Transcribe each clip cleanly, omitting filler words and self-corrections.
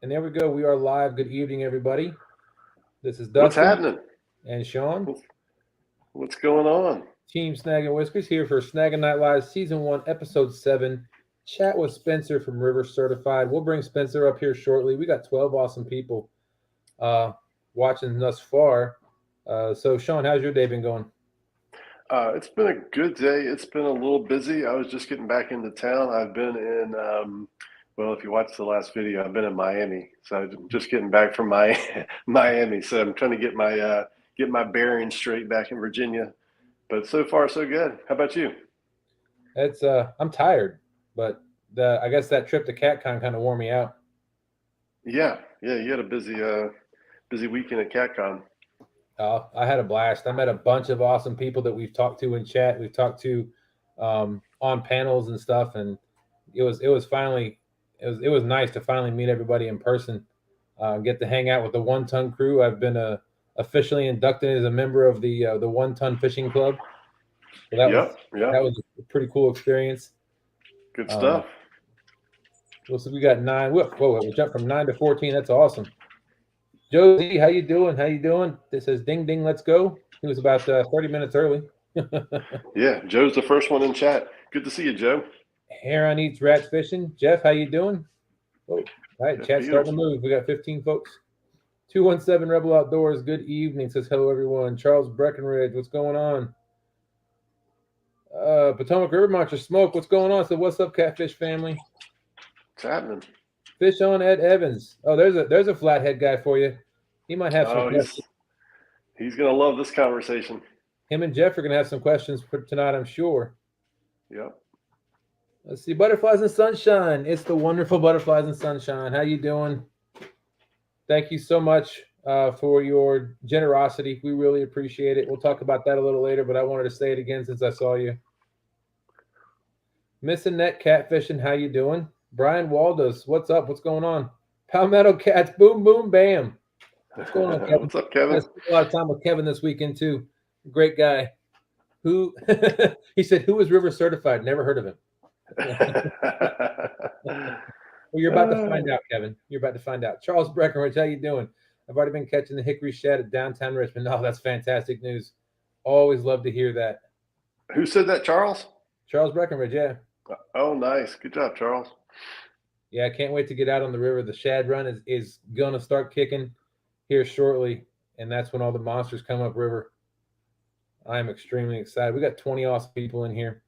And there we go. We are live. Good evening, everybody. This is What's Dustin happening? and Sean. What's going on? Team Snaggin Whiskers here for Snaggin Night Live Season 1, Episode 7. Chat with Spencer from River Certified. We'll bring Spencer up here shortly. We got 12 awesome people watching thus far. So, Sean, how's your day been going? It's been a good day. It's been a little busy. I was just getting back into town. I've been in, well, if you watched the last video, I've been in Miami. So I'm just getting back from Miami. So I'm trying to get my bearings straight back in Virginia. But so far, so good. How about you? I'm tired, but I guess that trip to CatCon kind of wore me out. Yeah. You had a busy weekend at CatCon. I had a blast. I met a bunch of awesome people that we've talked to in chat. We've talked to on panels and stuff, and it was nice to finally meet everybody in person. Get to hang out with the 1 Ton crew. I've been officially inducted as a member of the 1 Ton Fishing Club. So that was a pretty cool experience. Good stuff. So we got 9. Whoa, we jumped from 9 to 14. That's awesome. Josie, how you doing? This says ding ding, let's go. He was about 30 minutes early. Yeah, Joe's the first one in chat. Good to see you, Joe. Heron eats rats fishing. Jeff, how you doing? Oh, all right, chat's starting to move. We got 15 folks. 217 Rebel Outdoors, good evening. Says hello, everyone. Charles Breckenridge, what's going on? Potomac River Monster Smoke, what's going on? So what's up, Catfish family? What's happening? Fish on Ed Evans. Oh, there's a flathead guy for you. He might have some questions. He's gonna love this conversation. Him and Jeff are gonna have some questions for tonight, I'm sure. Yep. Let's see, Butterflies and Sunshine. It's the wonderful Butterflies and Sunshine. How you doing? Thank you so much for your generosity. We really appreciate it. We'll talk about that a little later, but I wanted to say it again since I saw you. Miss Annette Catfishing, how you doing? Brian Waldos, what's up? What's going on? Palmetto Cats, boom, boom, bam. What's going on, Kevin? What's up, Kevin? I spent a lot of time with Kevin this weekend, too. Great guy. Who he said, who is River Certified? Never heard of him. Well, you're about to find out, Kevin. You're about to find out. Charles Breckenridge, how you doing? I've already been catching the hickory shad at downtown Richmond. Oh, that's fantastic news. Always love to hear that. Who said that, Charles? Charles Breckenridge, yeah. Oh, nice. Good job, Charles. Yeah, I can't wait to get out on the river. The shad run is going to start kicking here shortly, and that's when all the monsters come up river. I am extremely excited. We got 20 awesome people in here.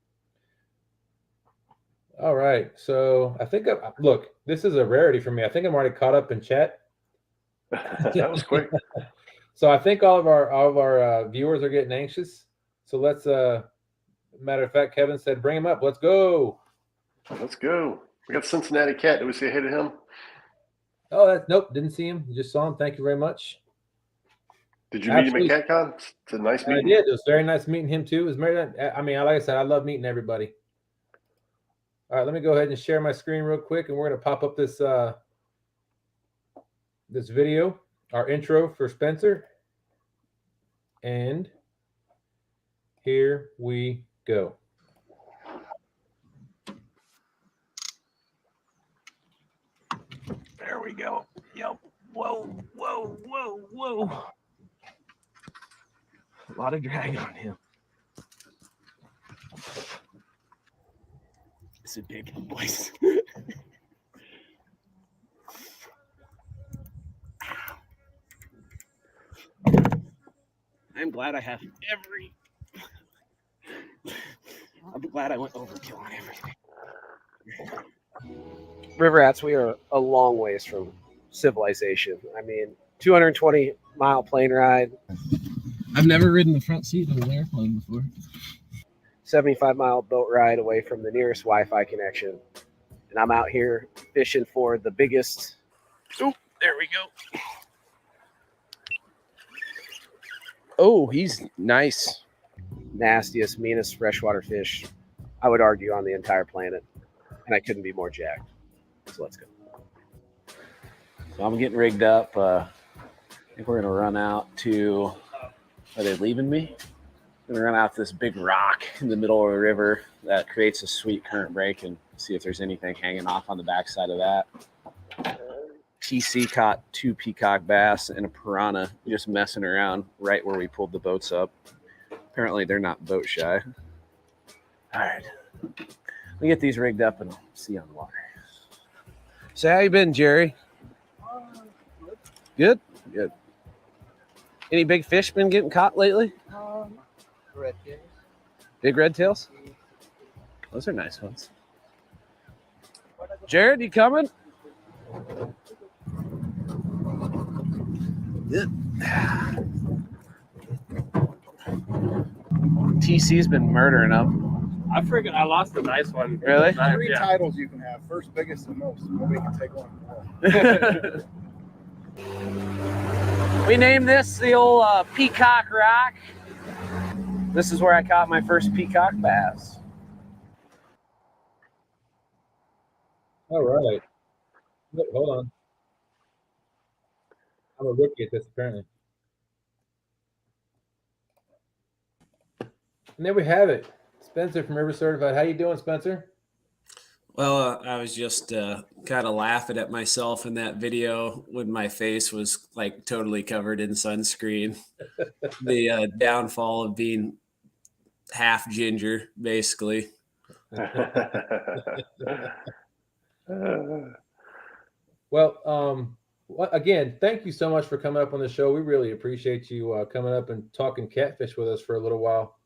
All right, so I think look, this is a rarity for me. I think I'm already caught up in chat. That was quick. So I think all of our viewers are getting anxious. So let's matter of fact, Kevin said, bring him up. Let's go. Let's go. We got Cincinnati Cat. Did we say hey to him? Oh, nope, didn't see him. Just saw him. Thank you very much. Did you meet him at CatCon? It's a nice meeting. I did. It was very nice meeting him too. It was like I said, I love meeting everybody. All right, let me go ahead and share my screen real quick, and we're going to pop up this this video, our intro for Spencer. And here we go. There we go. Yep. Whoa. A lot of drag on him. It's a big one, boys. I'm glad I have I'm glad I went overkill on everything. River rats, we are a long ways from civilization. I mean, 220-mile plane ride. I've never ridden the front seat of an airplane before. 75-mile boat ride away from the nearest Wi-Fi connection. And I'm out here fishing for the biggest... Oh, there we go. Oh, he's nice. Nastiest, meanest freshwater fish, I would argue, on the entire planet. And I couldn't be more jacked. So let's go. So I'm getting rigged up. I think we're going to run out to... Are they leaving me? I'm going to run out to this big rock in the middle of the river that creates a sweet current break and see if there's anything hanging off on the backside of that. TC caught 2 peacock bass and a piranha just messing around right where we pulled the boats up. Apparently they're not boat shy. All right. Let me get these rigged up and I'll see you on the water. So how you been, Jerry? Good? Good. Any big fish been getting caught lately? Red tails. Big red tails? Those are nice ones. Jared, you coming? TC's been murdering them. I lost a nice one. Really? Three Yeah. titles you can have: first, biggest, and most. Nobody can take one more. We named this the old Peacock Rock. This is where I caught my first peacock bass. All right. Wait, hold on. I'm a rookie at this, apparently. And there we have it. Spencer from River Certified. How you doing, Spencer? Well, I was just kind of laughing at myself in that video when my face was like totally covered in sunscreen. The downfall of being half ginger, basically. Well, again, thank you so much for coming up on the show. We really appreciate you coming up and talking catfish with us for a little while.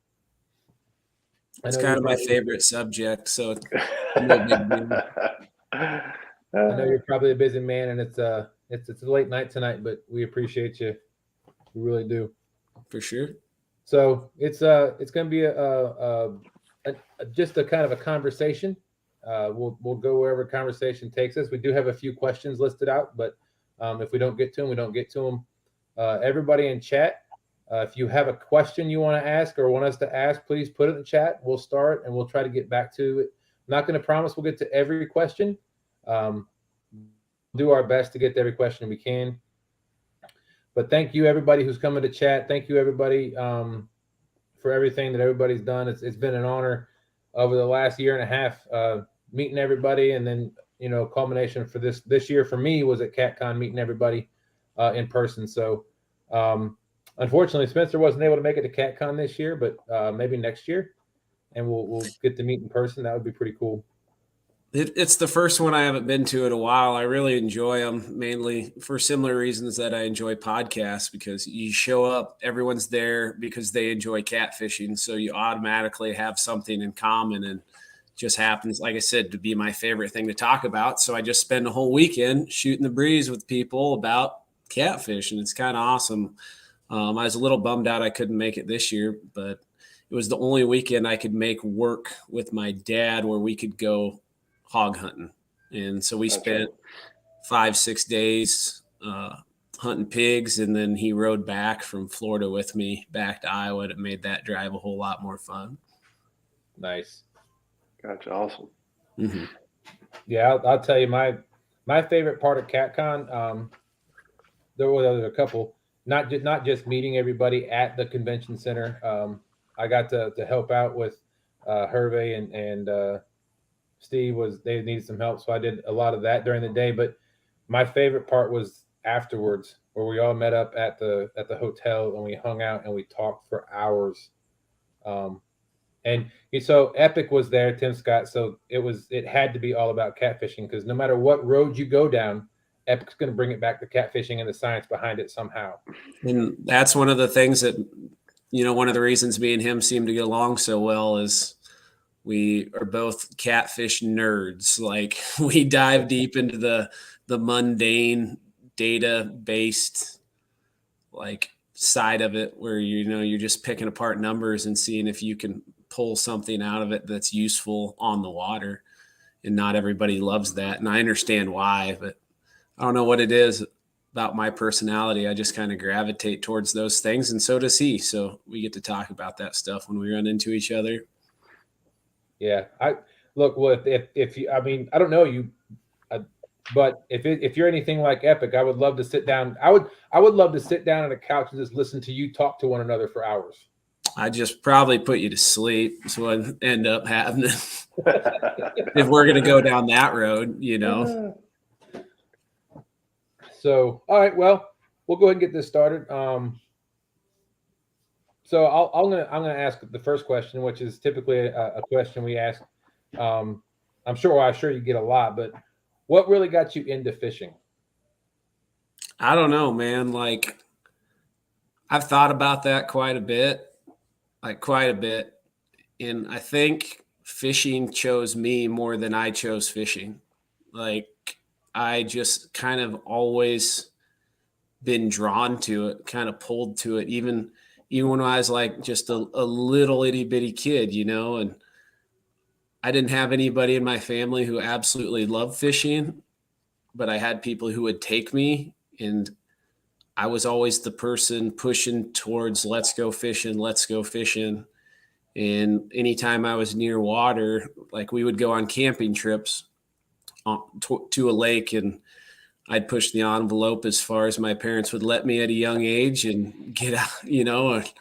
It's I know kind of you're my probably- favorite subject, so no big deal. I know you're probably a busy man, and it's a late night tonight, but we appreciate you. We really do. For sure. So it's going to be just a kind of a conversation. We'll go wherever conversation takes us. We do have a few questions listed out, but if we don't get to them, we don't get to them. Everybody in chat, if you have a question you want to ask or want us to ask, please put it in the chat. We'll start and we'll try to get back to it. I'm not going to promise we'll get to every question. Do our best to get to every question we can. But thank you, everybody who's coming to chat. Thank you, everybody, for everything that everybody's done. It's been an honor over the last year and a half, meeting everybody, and then culmination for this year for me was at CatCon, meeting everybody in person. So unfortunately, Spencer wasn't able to make it to CatCon this year, but maybe next year, and we'll get to meet in person. That would be pretty cool. It's the first one I haven't been to in a while. I really enjoy them, mainly for similar reasons that I enjoy podcasts, because you show up, everyone's there because they enjoy catfishing. So you automatically have something in common, and just happens, like I said, to be my favorite thing to talk about. So I just spend a whole weekend shooting the breeze with people about catfish, and it's kind of awesome. I was a little bummed out I couldn't make it this year, but it was the only weekend I could make work with my dad where we could go hog hunting. And so we spent 5-6 days hunting pigs, and then he rode back from Florida with me back to Iowa, and it made that drive a whole lot more fun. Nice. Gotcha. Awesome. Mm-hmm. Yeah, I'll tell you my favorite part of CatCon. There were a couple, not just meeting everybody at the convention center. I got to help out with Hervé and Steve. They needed some help, so I did a lot of that during the day. But my favorite part was afterwards, where we all met up at the hotel and we hung out and we talked for hours. And so Epic was there, Tim Scott. So it had to be all about catfishing, because no matter what road you go down, Epic's going to bring it back to catfishing and the science behind it somehow. And that's one of the things that, one of the reasons me and him seem to get along so well is we are both catfish nerds. Like, we dive deep into the mundane data-based side of it, where you're just picking apart numbers and seeing if you can pull something out of it that's useful on the water. And not everybody loves that, and I understand why, but I don't know what it is about my personality. I just kind of gravitate towards those things, and so does he. So we get to talk about that stuff when we run into each other. Yeah, if you, I mean, I don't know you, but if you're anything like Epic, I would love to sit down. I would love to sit down on a couch and just listen to you talk to one another for hours. I just probably put you to sleep. That's what end up happening if we're going to go down that road, So, all right, well, we'll go ahead and get this started. So I'm gonna ask the first question, which is typically a question we ask. Um, I'm sure you get a lot, but what really got you into fishing? I don't know, man. Like, I've thought about that quite a bit, like quite a bit. And I think fishing chose me more than I chose fishing. Like, I just kind of always been drawn to it, kind of pulled to it, even when I was like just a little itty bitty kid, and I didn't have anybody in my family who absolutely loved fishing, but I had people who would take me, and I was always the person pushing towards let's go fishing, let's go fishing. And anytime I was near water, like we would go on camping trips to a lake, and I'd push the envelope as far as my parents would let me at a young age and get out,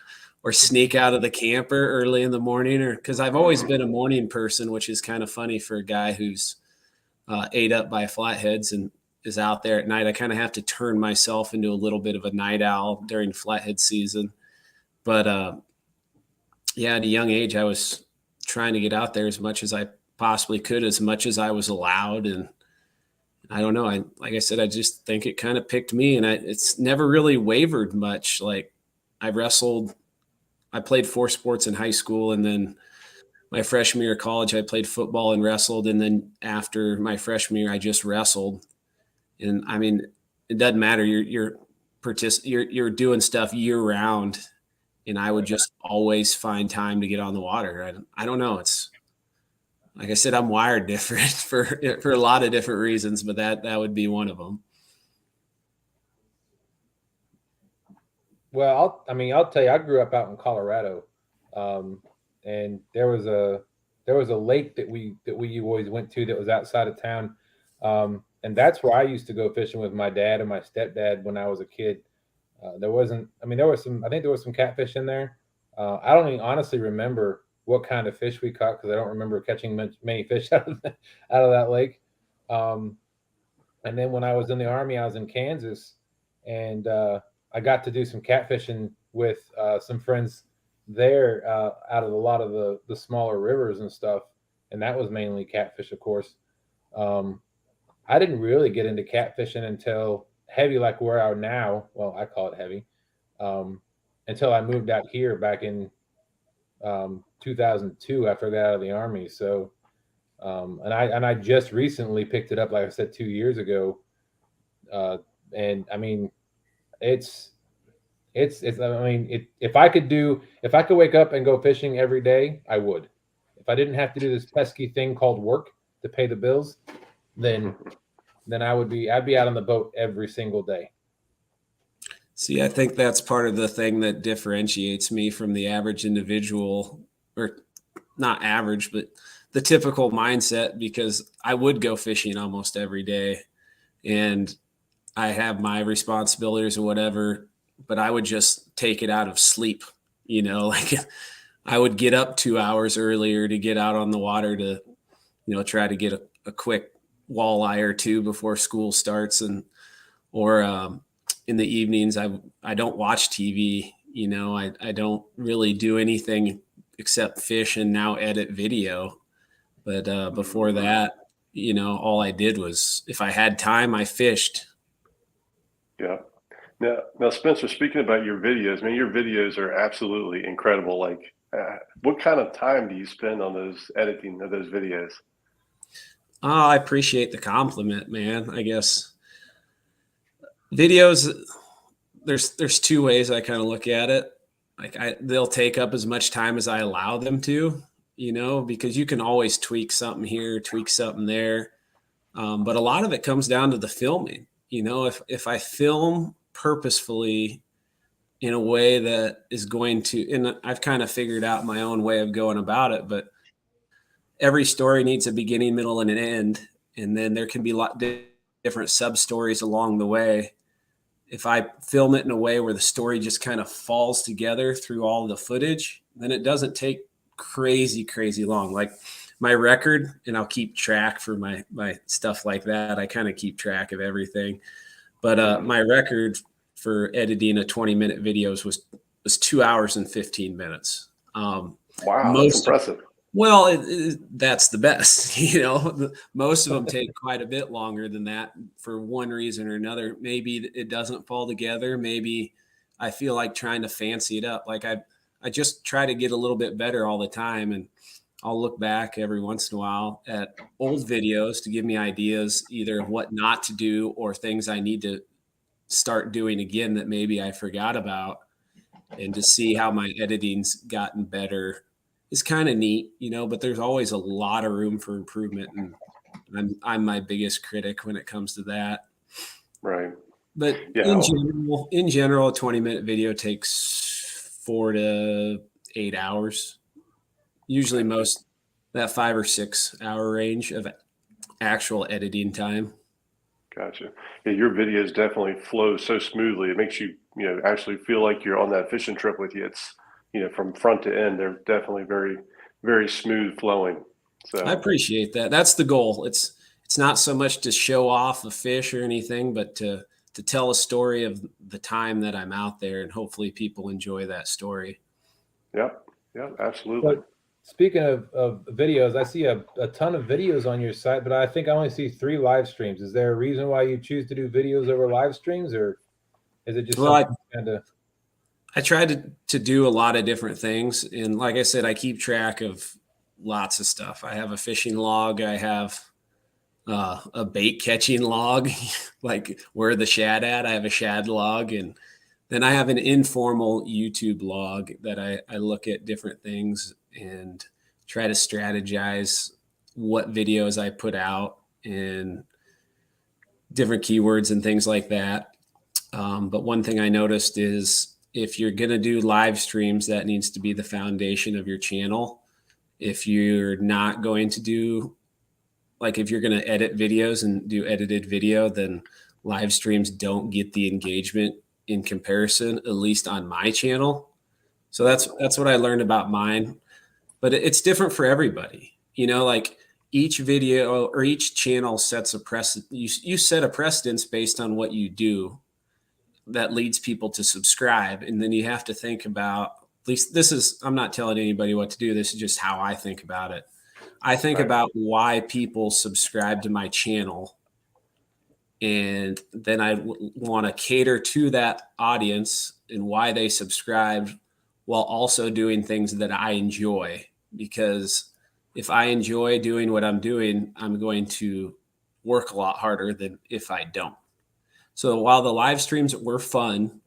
or sneak out of the camper early in the morning, or because I've always been a morning person, which is kind of funny for a guy who's ate up by flatheads and is out there at night. I kind of have to turn myself into a little bit of a night owl during flathead season. But yeah, at a young age, I was trying to get out there as much as I possibly could, as much as I was allowed. And I don't know. Like I said, I just think it kind of picked me, and it's never really wavered much. Like I played 4 sports in high school, and then my freshman year of college, I played football and wrestled. And then after my freshman year, I just wrestled. And I mean, it doesn't matter. You're doing stuff year round, and I would just always find time to get on the water. I don't know. It's like I said, I'm wired different for a lot of different reasons, but that would be one of them. Well, I'll tell you, I grew up out in Colorado, and there was a lake that we always went to that was outside of town, and that's where I used to go fishing with my dad and my stepdad when I was a kid. There wasn't, there was some, I think there was some catfish in there. I don't even honestly remember what kind of fish we caught because I don't remember catching many fish out of that lake. And then when I was in the Army, I was in Kansas, and I got to do some catfishing with some friends there out of a lot of the smaller rivers and stuff. And that was mainly catfish, of course. I didn't really get into catfishing until heavy, like where I am now. Well, I call it heavy. Until I moved out here back in 2002 after I got out of the Army. So, and I just recently picked it up, like I said, 2 years ago. And I mean, it's if I could wake up and go fishing every day, I would. If I didn't have to do this pesky thing called work to pay the bills, then I'd be out on the boat every single day. See, I think that's part of the thing that differentiates me from the average individual, or not average, but the typical mindset, because I would go fishing almost every day and I have my responsibilities or whatever, but I would just take it out of sleep, like I would get up 2 hours earlier to get out on the water to, try to get a quick walleye or two before school starts, or in the evenings, I don't watch TV. I don't really do anything except fish and now edit video. But before that, all I did was, if I had time, I fished. Yeah. Now, Spencer, speaking about your videos, man, your videos are absolutely incredible. Like, what kind of time do you spend on those editing of those videos? Oh, I appreciate the compliment, man. I guess videos, there's 2 ways I kind of look at it. Like they'll take up as much time as I allow them to, because you can always tweak something here, tweak something there. But a lot of it comes down to the filming. If I film purposefully in a way that is going to, and I've kind of figured out my own way of going about it, but every story needs a beginning, middle, and an end. And then there can be a lot different sub stories along the way. If I film it in a way where the story just kind of falls together through all the footage, then it doesn't take crazy long. Like my record, and I'll keep track for my stuff like that. I kind of keep track of everything. But my record for editing a 20-minute videos was 2 hours and 15 minutes. Wow, that's Most impressive. Well, that's the best. Most of them take quite a bit longer than that for one reason or another. Maybe it doesn't fall together. Maybe I feel like trying to fancy it up. Like I just try to get a little bit better all the time, and I'll look back every once in a while at old videos to give me ideas either of what not to do or things I need to start doing again that maybe I forgot about, and to see how my editing's gotten better is kind of neat, but there's always a lot of room for improvement. And I'm my biggest critic when it comes to that. Right. But Yeah. in general, a 20-minute video takes 4 to 8 hours. Usually most that 5 or 6 hour range of actual editing time. Gotcha. Yeah, your videos definitely flow so smoothly. It makes you, actually feel like you're on that fishing trip with you. It's, from front to end, they're definitely very, very smooth flowing. So I appreciate that. That's the goal. It's not so much to show off a fish or anything, but to tell a story of the time that I'm out there, and hopefully people enjoy that story. Yep, absolutely. But speaking of videos, I see a ton of videos on your site, but I think I only see 3 live streams. Is there a reason why you choose to do videos over live streams, or is it just something kind of? I tried to do a lot of different things, and like I said, I keep track of lots of stuff. I have a fishing log. I have a bait catching log, like where the shad at. I have a shad log, and then I have an informal YouTube log that I look at different things and try to strategize what videos I put out and different keywords and things like that. But one thing I noticed is if you're going to do live streams, that needs to be the foundation of your channel. If you're not going to do, like if you're going to edit videos and do edited video, then live streams don't get the engagement in comparison, at least on my channel. So that's what I learned about mine. But it's different for everybody. Like each video or each channel sets a precedent. You set a precedence based on what you do that leads people to subscribe. And then you have to think about, at least I'm not telling anybody what to do. This is just how I think about it. I think about why people subscribe to my channel. And then I want to cater to that audience and why they subscribed, while also doing things that I enjoy. Because if I enjoy doing what I'm doing, I'm going to work a lot harder than if I don't. So while the live streams were fun,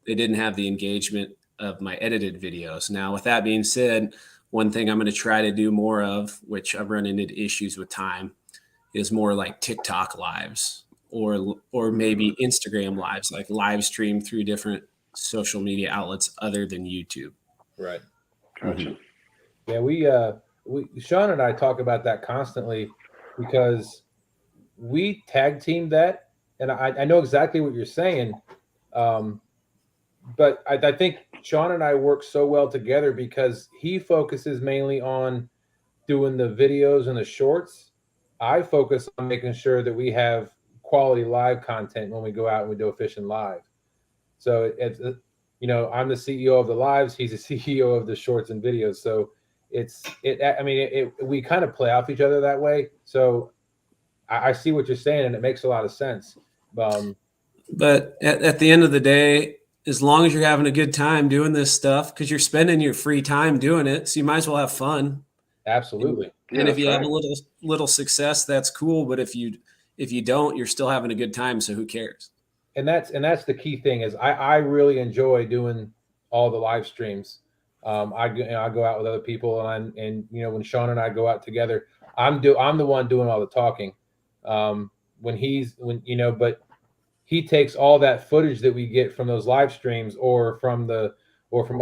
they didn't have the engagement of my edited videos. Now, with that being said, one thing I'm going to try to do more of, which I've run into issues with time, is more like TikTok lives or maybe Instagram lives, like live stream through different social media outlets other than YouTube. Right. Gotcha. Yeah, we Sean and I talk about that constantly because we tag team that, and I know exactly what you're saying, but I think Sean and I work so well together because he focuses mainly on doing the videos and the shorts. I focus on making sure that we have quality live content when we go out and we do a fishing live. So it's I'm the CEO of the lives. He's the CEO of the shorts and videos. So we kind of play off each other that way. So I see what you're saying, and it makes a lot of sense. But at the end of the day, as long as you're having a good time doing this stuff, because you're spending your free time doing it, so you might as well have fun. Absolutely. And if you have a little success, that's cool. But if you don't, you're still having a good time. So who cares? And that's the key thing is I really enjoy doing all the live streams. I go out with other people, and when Sean and I go out together, I'm the one doing all the talking. But he takes all that footage that we get from those live streams or from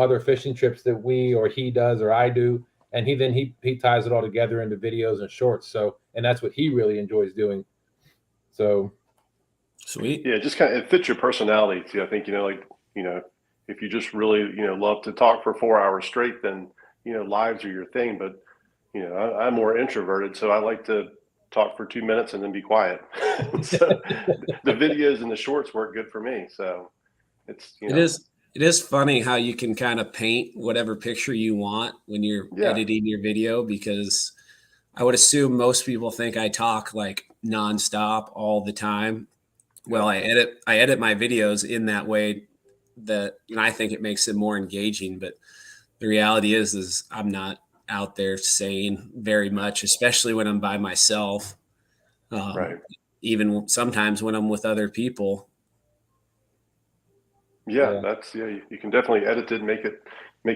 other fishing trips that he does or I do, and he ties it all together into videos and shorts. So, and that's what he really enjoys doing. So sweet. Yeah, just kind of it fits your personality too. I think if you just really love to talk for 4 hours straight, then lives are your thing. But I'm more introverted, so I like to talk for 2 minutes and then be quiet. So the videos and the shorts work good for me. So it's, you know. It is funny how you can kind of paint whatever picture you want when you're editing your video, because I would assume most people think I talk like nonstop all the time. Well, I edit my videos in that way that, and I think it makes it more engaging, but the reality is I'm not out there saying very much, especially when I'm by myself. Right. Even sometimes when I'm with other people. Yeah, that's you can definitely edit it and make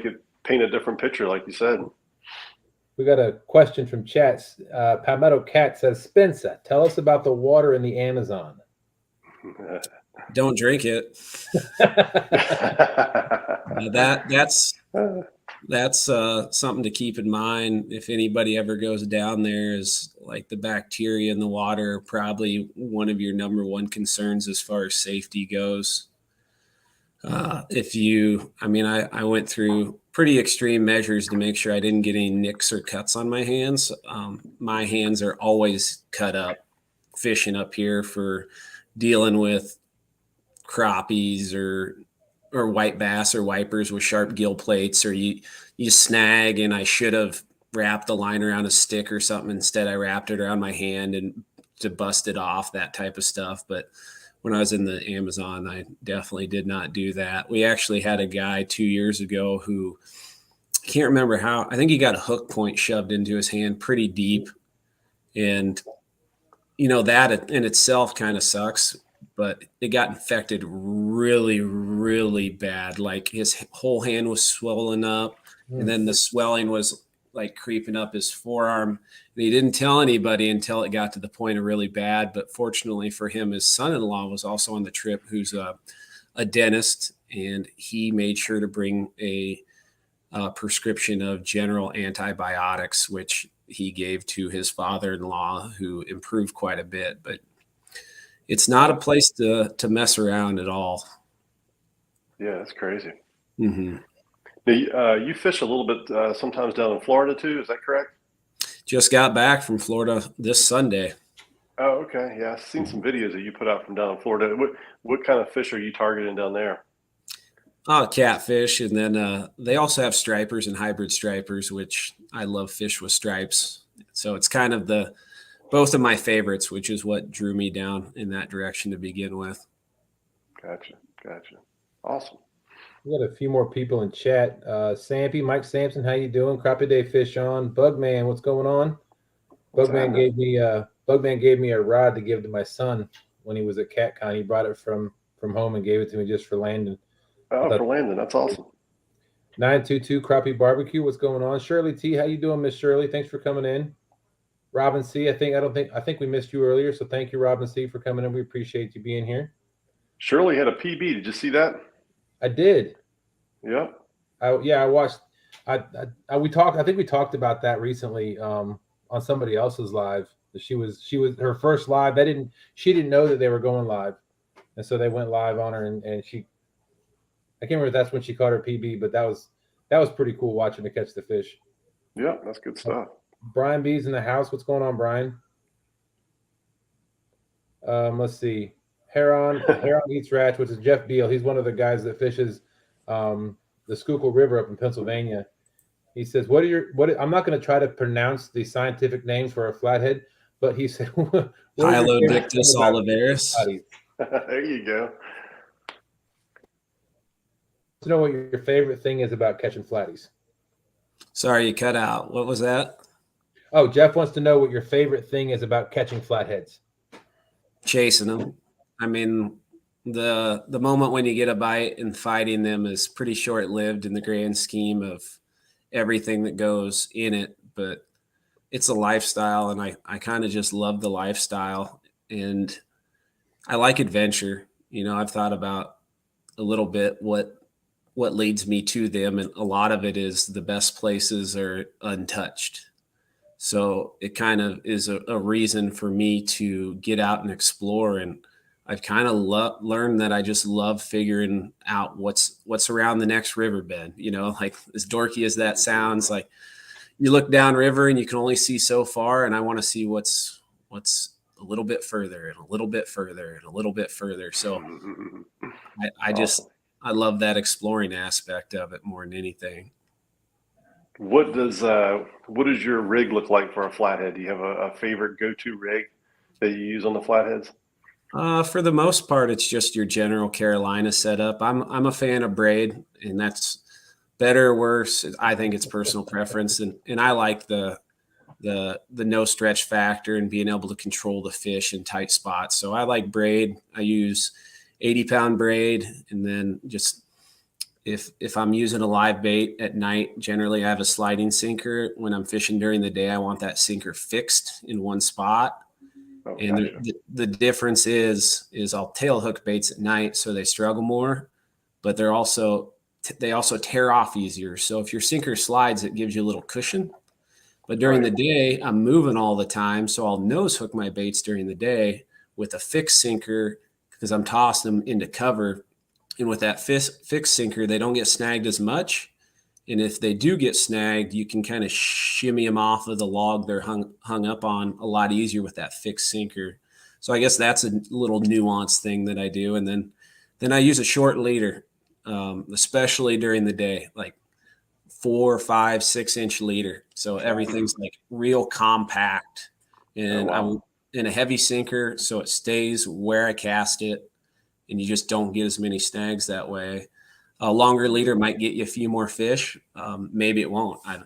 it paint a different picture, like you said. We got a question from chats. Palmetto Cat says, Spencer, tell us about the water in the Amazon. Don't drink it. That's something to keep in mind if anybody ever goes down there. Is like the bacteria in the water, probably one of your number one concerns as far as safety goes. I went through pretty extreme measures to make sure I didn't get any nicks or cuts on my hands. My hands are always cut up fishing up here for dealing with crappies or white bass or wipers with sharp gill plates, or you snag, and I should have wrapped the line around a stick or something. Instead, I wrapped it around my hand and to bust it off, that type of stuff. But when I was in the Amazon, I definitely did not do that. We actually had a guy 2 years ago who, I can't remember how, I think he got a hook point shoved into his hand pretty deep. And, that in itself kind of sucks, but it got infected really, really bad. Like his whole hand was swollen up, and then the swelling was like creeping up his forearm. And he didn't tell anybody until it got to the point of really bad. But fortunately for him, his son-in-law was also on the trip, who's a dentist, and he made sure to bring a prescription of general antibiotics, which he gave to his father-in-law, who improved quite a bit. But it's not a place to mess around at all. Yeah, that's crazy. Mm-hmm. Now, you fish a little bit sometimes down in Florida too. Is that correct? Just got back from Florida this Sunday. Oh, okay. Yeah, I've seen some videos that you put out from down in Florida. What kind of fish are you targeting down there? Catfish, and then they also have stripers and hybrid stripers, which I love fish with stripes. So it's kind of both of my favorites, which is what drew me down in that direction to begin with. Gotcha. Awesome. We got a few more people in chat. Mike Sampson, how you doing? Crappie Day Fish on. Bugman, what's going on? Bugman gave me a rod to give to my son when he was at CatCon. He brought it from home and gave it to me just for landing. Oh, for landing, that's awesome. 922 Crappie Barbecue, what's going on? Shirley T, how you doing, Miss Shirley? Thanks for coming in. Robin C, I think we missed you earlier, so thank you, Robin C, for coming in. We appreciate you being here. Shirley had a PB. Did you see that? I did. Yeah. I watched. I think we talked about that recently on somebody else's live. She was her first live. She didn't know that they were going live, and so they went live on her, and she. I can't remember if that's when she caught her PB, but that was pretty cool watching her catch the fish. Yeah, that's good stuff. Brian B's in the house. What's going on, Brian? Let's see. Heron Eats Rats, which is Jeff Beal. He's one of the guys that fishes the Schuylkill River up in Pennsylvania. He says, I'm not going to try to pronounce the scientific names for a flathead, but he said, Hylodictis olivaris. There you go. To know what your favorite thing is about catching flatties. Sorry, you cut out. What was that? Oh, Jeff wants to know what your favorite thing is about catching flatheads. Chasing them. I mean, the moment when you get a bite and fighting them is pretty short-lived in the grand scheme of everything that goes in it, but it's a lifestyle, and I kind of just love the lifestyle, and I like adventure. I've thought about a little bit what leads me to them, and a lot of it is the best places are untouched. So it kind of is a reason for me to get out and explore, and I've kind of learned that I just love figuring out what's around the next riverbed. Like as dorky as that sounds, like you look downriver and you can only see so far, and I want to see what's what's a little bit further and a little bit further and a little bit further. So I love that exploring aspect of it more than anything. What does your rig look like for a flathead? Do you have a favorite go-to rig that you use on the flatheads? For the most part, it's just your general Carolina setup. I'm a fan of braid, and that's better or worse. I think it's personal preference, and I like the no stretch factor and being able to control the fish in tight spots. So I like braid. I use 80-pound braid, and then just if I'm using a live bait at night, generally I have a sliding sinker. When I'm fishing during the day, I want that sinker fixed in one spot. Oh, And gotcha. the difference is I'll tail hook baits at night, so they struggle more, but they also tear off easier. So if your sinker slides, it gives you a little cushion. But during the day, I'm moving all the time, so I'll nose hook my baits during the day with a fixed sinker because I'm tossing them into cover. And with that fixed sinker, they don't get snagged as much. And if they do get snagged, you can kind of shimmy them off of the log they're hung up on a lot easier with that fixed sinker. So I guess that's a little nuanced thing that I do. And then I use a short leader, especially during the day, like 4, 5, 6-inch leader. So everything's like real compact. And I'm in a heavy sinker, so it stays where I cast it, and you just don't get as many snags that way. A longer leader might get you a few more fish. Maybe it won't. I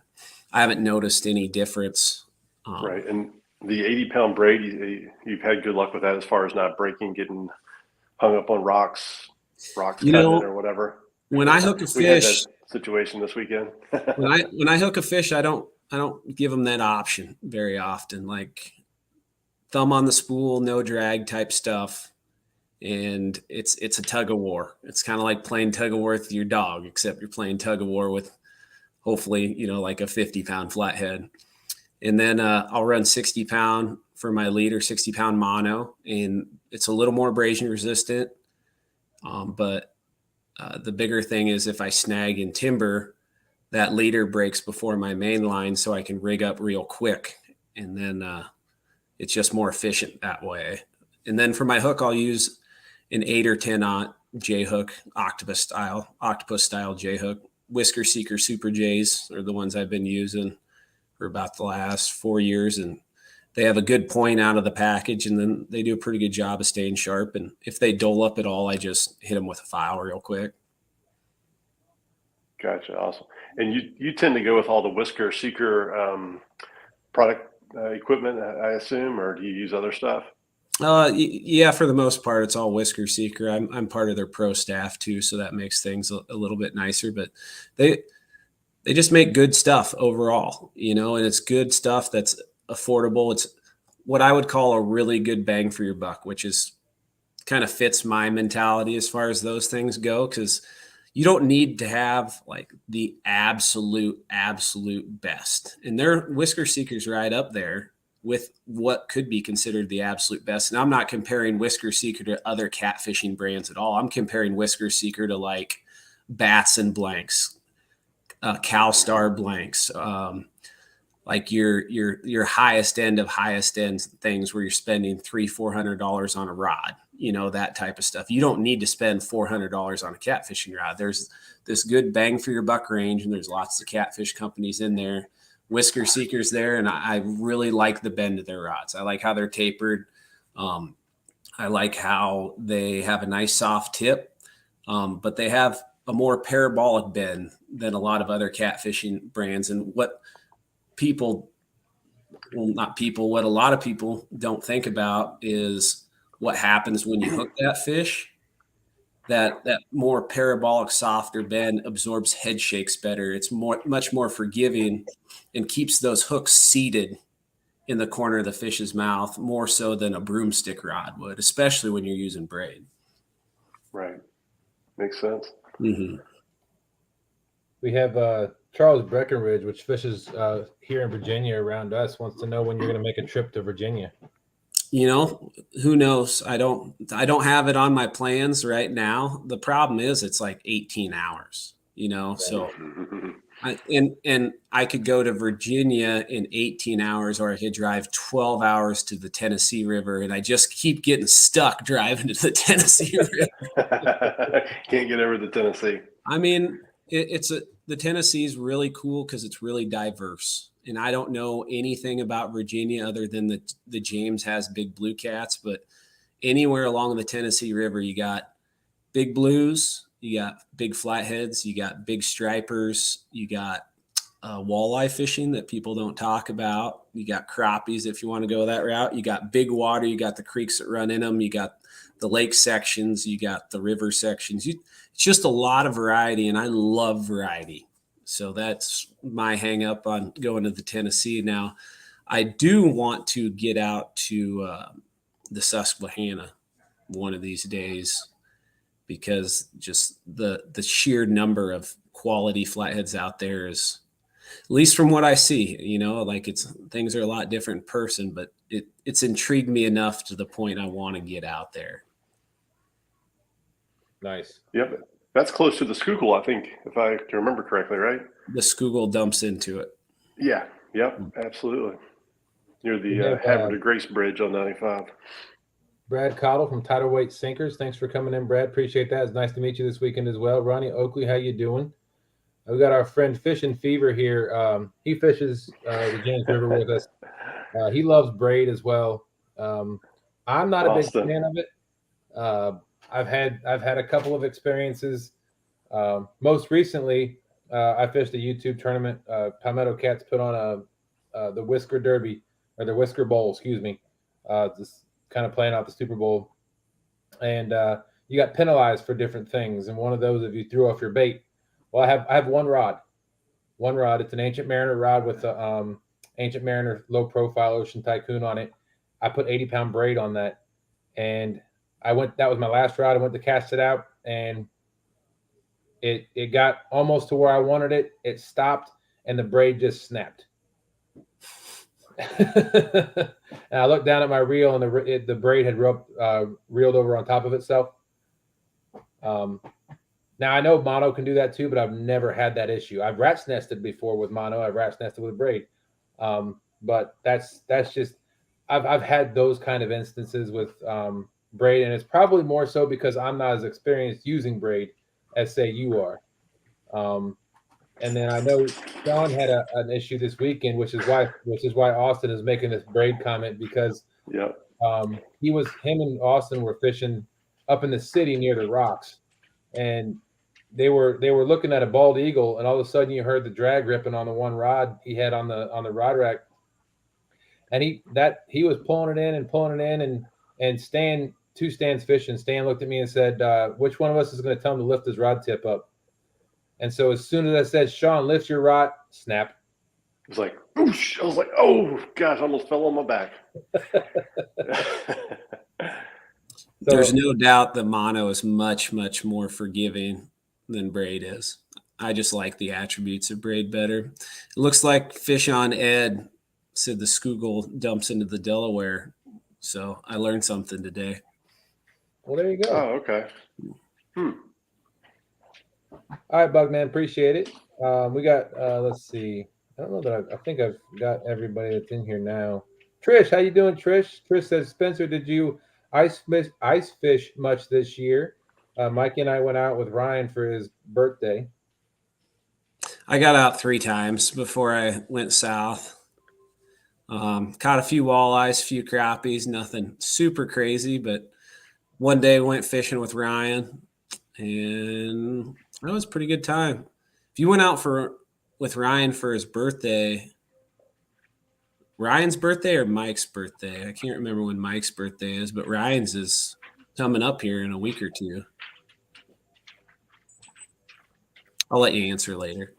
haven't noticed any difference. Right. And the 80-pound braid, you've had good luck with that as far as not breaking, getting hung up on rocks cutting it or whatever. When I hook a We had fish, that situation this weekend. when I hook a fish, I don't give them that option very often. Like thumb on the spool, no drag type stuff. And it's a tug of war. It's kind of like playing tug of war with your dog, except you're playing tug of war with hopefully, like a 50-pound flathead. And then I'll run 60-pound for my leader, 60-pound mono, and it's a little more abrasion resistant. But the bigger thing is if I snag in timber, that leader breaks before my main line, so I can rig up real quick. And then it's just more efficient that way. And then for my hook, I'll use an 8 or 10-aught J hook, octopus style J hook. Whisker Seeker Super J's are the ones I've been using for about the last 4 years, and they have a good point out of the package, and then they do a pretty good job of staying sharp. And if they dull up at all, I just hit them with a file real quick. Gotcha. Awesome. And you tend to go with all the Whisker Seeker product equipment, I assume, or do you use other stuff? Yeah, for the most part, it's all Whisker Seeker. I'm part of their pro staff too, so that makes things a little bit nicer. But they just make good stuff overall, and it's good stuff that's affordable. It's what I would call a really good bang for your buck, which is kind of fits my mentality as far as those things go, because you don't need to have like the absolute best. And their Whisker Seeker's right up there with what could be considered the absolute best. And I'm not comparing Whisker Seeker to other catfishing brands at all. I'm comparing Whisker Seeker to like Bats and Blanks, CalStar Blanks, like your highest end of highest end things where you're spending $300-$400 on a rod, that type of stuff. You don't need to spend $400 on a catfishing rod. There's this good bang for your buck range, and there's lots of catfish companies in there. Whisker Seekers there, and I really like the bend of their rods. I like how they're tapered. I like how they have a nice soft tip, but they have a more parabolic bend than a lot of other catfishing brands. And what what a lot of people don't think about is what happens when you hook that fish. That more parabolic, softer bend absorbs head shakes better. It's much more forgiving and keeps those hooks seated in the corner of the fish's mouth more so than a broomstick rod would, especially when you're using braid. Right. Makes sense. Mm-hmm. We have Charles Breckenridge, which fishes here in Virginia around us, wants to know when you're going to make a trip to Virginia. Who knows? I don't have it on my plans right now. The problem is it's like 18 hours, so And I could go to Virginia in 18 hours, or I could drive 12 hours to the Tennessee River, and I just keep getting stuck driving to the Tennessee River. Can't get over the Tennessee. I mean, the Tennessee is really cool because it's really diverse. And I don't know anything about Virginia other than the James has big blue cats, but anywhere along the Tennessee River, you got big blues, you got big flatheads, you got big stripers, you got walleye fishing that people don't talk about. You got crappies if you want to go that route. You got big water, you got the creeks that run in them, you got the lake sections, you got the river sections. It's just a lot of variety, and I love variety. So that's my hang up on going to the Tennessee. Now, I do want to get out to the Susquehanna one of these days, because just the sheer number of quality flatheads out there is, at least from what I see, like things are a lot different in person, but it's intrigued me enough to the point I want to get out there. Nice. Yep. That's close to the Schuylkill, I think, if I can remember correctly, right? The Schuylkill dumps into it. Yeah. Yep. Absolutely. Near the Havre de Grace Bridge on 95. Brad Cottle from Tidal Weight Sinkers. Thanks for coming in, Brad. Appreciate that. It's nice to meet you this weekend as well. Ronnie Oakley, how you doing? We got our friend Fishing Fever here. He fishes the James River with us. He loves braid as well. I'm not a big fan of it. I've had a couple of experiences. Most recently, I fished a YouTube tournament. Palmetto Cats put on the Whisker Derby, or the Whisker Bowl, excuse me. Just kind of playing out the Super Bowl, and you got penalized for different things. And one of those, if you threw off your bait. Well, I have one rod. It's an Ancient Mariner rod with the Ancient Mariner low profile Ocean Tycoon on it. I put 80-pound braid on that, and that was my last rod. I went to cast it out, and it got almost to where I wanted it. It stopped, and the braid just snapped. And I looked down at my reel, and the braid had reeled over on top of itself. Now I know mono can do that too, but I've never had that issue. I've rat's nested before with mono. I've rat's nested with a braid, but that's just I've had those kind of instances with braid, and it's probably more so because I'm not as experienced using braid as say you are. And then I know Sean had an issue this weekend, which is why Austin is making this braid comment, because him and Austin were fishing up in the city near the rocks, and they were looking at a bald eagle, and all of a sudden you heard the drag ripping on the one rod he had on the rod rack, and he was pulling it in and Stan, two Stans fishing. Stan looked at me and said, which one of us is going to tell him to lift his rod tip up? And so as soon as I said, Sean, lift your rod, snap. It was like, whoosh. I was like, oh gosh, I almost fell on my back. There's no doubt that mono is much, much more forgiving than braid is. I just like the attributes of braid better. It looks like Fish on Ed said the Schuylkill dumps into the Delaware. So I learned something today. Well, there you go. Oh, okay. All right, Bugman, appreciate it. We got, let's see. I don't know that I think I've got everybody that's in here now. Trish, how you doing, Trish? Trish says, Spencer, did you ice fish much this year? Mikey and I went out with Ryan for his birthday. I got out 3 times before I went south. Caught a few walleyes, a few crappies, nothing super crazy, but one day went fishing with Ryan, and that was a pretty good time. If you went out with Ryan for his birthday, Ryan's birthday or Mike's birthday? I can't remember when Mike's birthday is, but Ryan's is coming up here in a week or two. I'll let you answer later.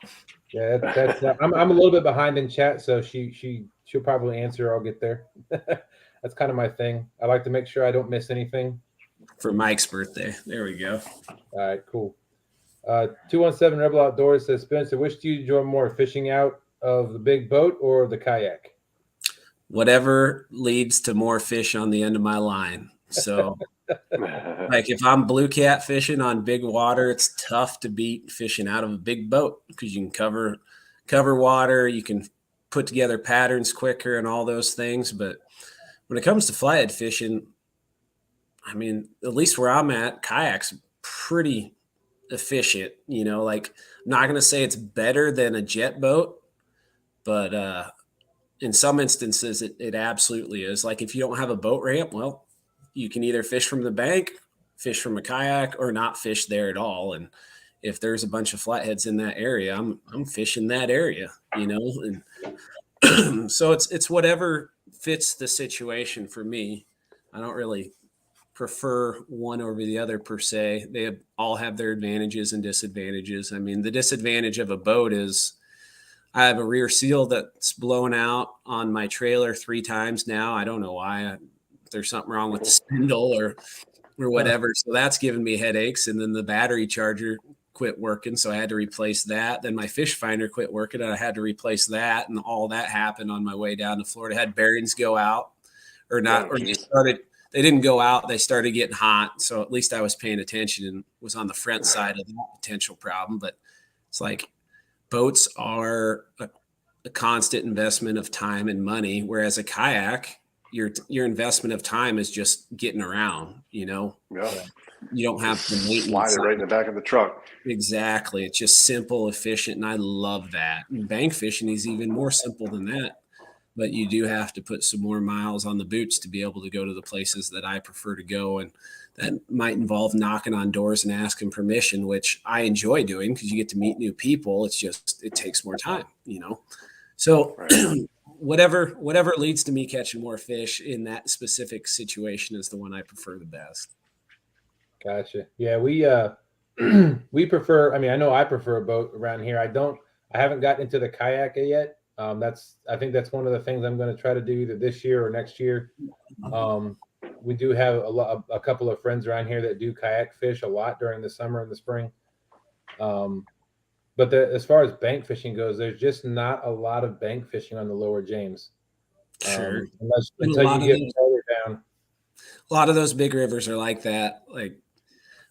Yeah, that's I'm a little bit behind in chat, so she'll probably answer. I'll get there. That's kind of my thing. I like to make sure I don't miss anything. For Mike's birthday. There we go. All right, cool. 217 Rebel Outdoors says, Spencer, which do you enjoy more, fishing out of the big boat or the kayak? Whatever leads to more fish on the end of my line. So like if I'm blue cat fishing on big water, it's tough to beat fishing out of a big boat because you can cover cover water, you can put together patterns quicker and all those things. But when it comes to flathead fishing, I mean, at least where I'm at, kayak's pretty efficient. Like, I'm not going to say it's better than a jet boat, but in some instances, it absolutely is. Like, if you don't have a boat ramp, well, you can either fish from the bank, fish from a kayak, or not fish there at all. And if there's a bunch of flatheads in that area, I'm fishing that area, and so it's whatever fits the situation for me. I don't really prefer one over the other per se. They all have their advantages and disadvantages. I mean, the disadvantage of a boat is I have a rear seal that's blown out on my trailer 3 times now. I don't know why. There's something wrong with the spindle or whatever. So that's given me headaches. And then the battery charger quit working, so I had to replace that. Then my fish finder quit working, and I had to replace that. And all that happened on my way down to Florida. I had bearings go out, or not, or they didn't go out. They started getting hot. So at least I was paying attention and was on the front side of that potential problem. But it's like, boats are a constant investment of time and money, whereas a kayak, your investment of time is just getting around. Yeah. You don't have to slide it right in the back of the truck. Exactly. It's just simple, efficient, and I love that. And bank fishing is even more simple than that, but you do have to put some more miles on the boots to be able to go to the places that I prefer to go, and that might involve knocking on doors and asking permission, which I enjoy doing because you get to meet new people. It's just, it takes more time, So right. whatever leads to me catching more fish in that specific situation is the one I prefer the best. Gotcha. Yeah, we prefer. I mean, I know I prefer a boat around here. I haven't gotten into the kayak yet. I think that's one of the things I'm going to try to do either this year or next year. We do have a couple of friends around here that do kayak fish a lot during the summer and the spring. But as far as bank fishing goes, there's just not a lot of bank fishing on the lower James. Sure. Until you get further down. A lot of those big rivers are like that. Like,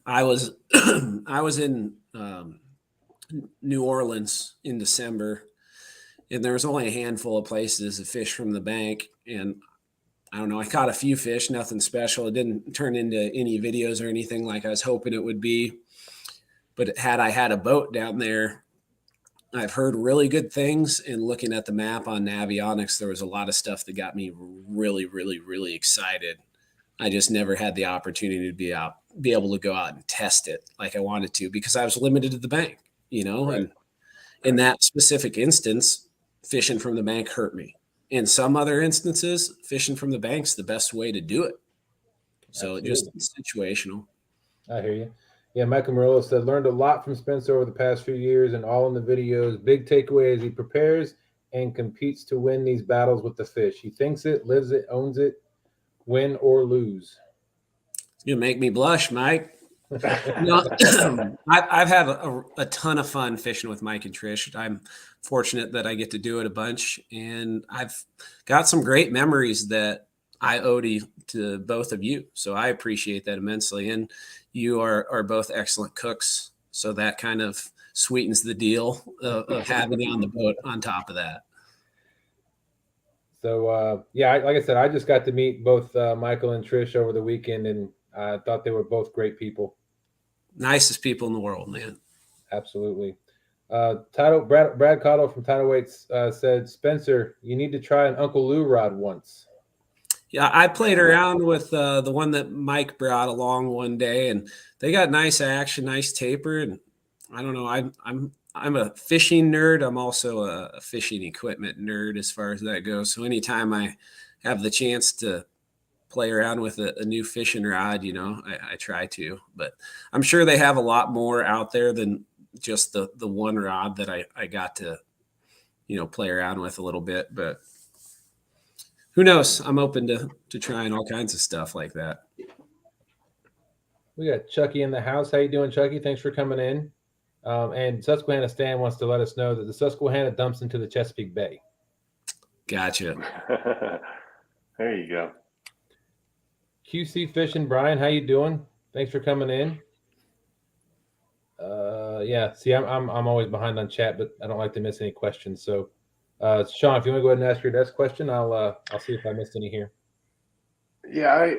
I was in New Orleans in December, and there was only a handful of places to fish from the bank. And I don't know, I caught a few fish, nothing special. It didn't turn into any videos or anything like I was hoping it would be. But had I had a boat down there, I've heard really good things. And looking at the map on Navionics, there was a lot of stuff that got me really, really, really excited. I just never had the opportunity to be able to go out and test it like I wanted to because I was limited to the bank, Right. And in that specific instance, fishing from the bank hurt me. In some other instances, fishing from the bank's the best way to do it. So Absolutely. It just situational. I hear you. Yeah, Michael Murillo said, learned a lot from Spencer over the past few years and all in the videos. Big takeaway is he prepares and competes to win these battles with the fish. He thinks it, lives it, owns it, win or lose. You make me blush, Mike. I've had a ton of fun fishing with Mike and Trish. I'm fortunate that I get to do it a bunch, and I've got some great memories that I owe to both of you. So I appreciate that immensely. And you are both excellent cooks. So that kind of sweetens the deal of having you on the boat on top of that. So, like I said, I just got to meet both Michael and Trish over the weekend, and I thought they were both great people. Nicest people in the world, man. Absolutely. Brad Cottle from Tidal Weights said, Spencer, you need to try an Uncle Lou rod once. Yeah, I played around with the one that Mike brought along one day, and they got nice action, nice taper. And I don't know, I'm a fishing nerd. I'm also a fishing equipment nerd as far as that goes. So anytime I have the chance to play around with a new fishing rod, I try to. But I'm sure they have a lot more out there than just the one rod that I got to, play around with a little bit. But who knows? I'm open to trying all kinds of stuff like that. We got Chucky in the house. How you doing, Chucky? Thanks for coming in. And Susquehanna Stan wants to let us know that the Susquehanna dumps into the Chesapeake Bay. Gotcha. There you go. QC Fishing, Brian, how you doing? Thanks for coming in. Yeah. See, I'm always behind on chat, but I don't like to miss any questions. So, Sean, if you want to go ahead and ask your next question, I'll see if I missed any here. Yeah,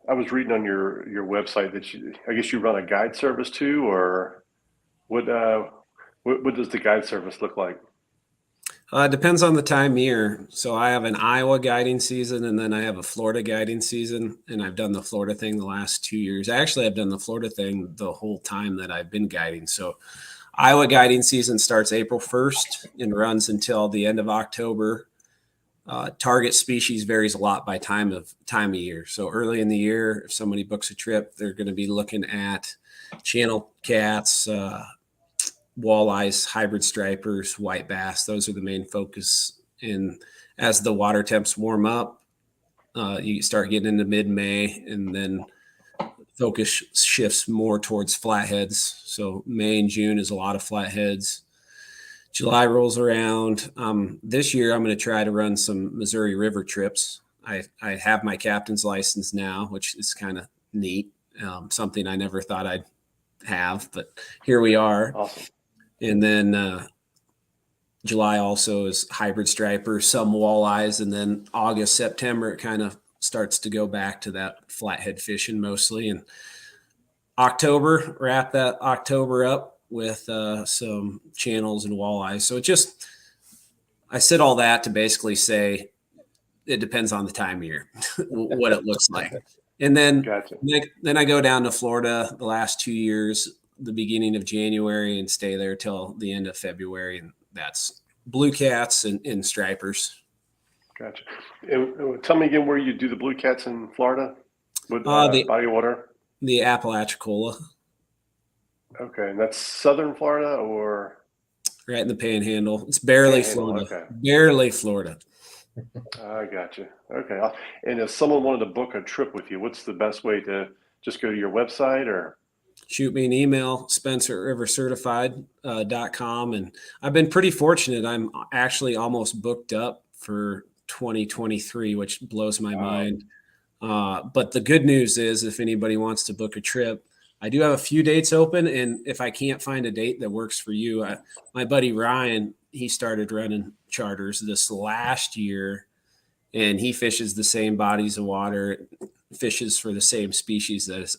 I was reading on your website that I guess you run a guide service too, or what does the guide service look like? It depends on the time of year. So I have an Iowa guiding season, and then I have a Florida guiding season. And I've done the Florida thing the last 2 years. Actually, I've done the Florida thing the whole time that I've been guiding. So Iowa guiding season starts April 1st and runs until the end of October. Target species varies a lot by time of year. So early in the year, if somebody books a trip, they're going to be looking at channel cats, walleyes, hybrid stripers, white bass. Those are the main focus. And as the water temps warm up, you start getting into mid-May, and then focus shifts more towards flatheads. So May and June is a lot of flatheads. July rolls around. This year, I'm going to try to run some Missouri River trips. I have my captain's license now, which is kind of neat. Something I never thought I'd have, but here we are. Awesome. And then July also is hybrid striper, some walleyes, and then August, September, it kind of starts to go back to that flathead fishing mostly. And October, wrap that October up with some channels and walleyes. So I said all that to basically say it depends on the time of year, what it looks like. And then, Gotcha. then I go down to Florida the last 2 years, the beginning of January, and stay there till the end of February. And that's blue cats and stripers. Gotcha. And tell me again where you do the blue cats in Florida? With The body of water? The Apalachicola, Okay, and that's southern Florida or? right in the Panhandle. It's barely Panhandle, Florida. okay. Barely Florida. I gotcha. Okay. And if someone wanted to book a trip with you, what's the best way to just go to your website or? Shoot me an email, SpencerRiverCertified.com. And I've been pretty fortunate. I'm actually almost booked up for 2023, which blows my mind. But the good news is if anybody wants to book a trip, I do have a few dates open. And if I can't find a date that works for you, my buddy Ryan, he started running charters this last year, and he fishes the same bodies of water, fishes for the same species as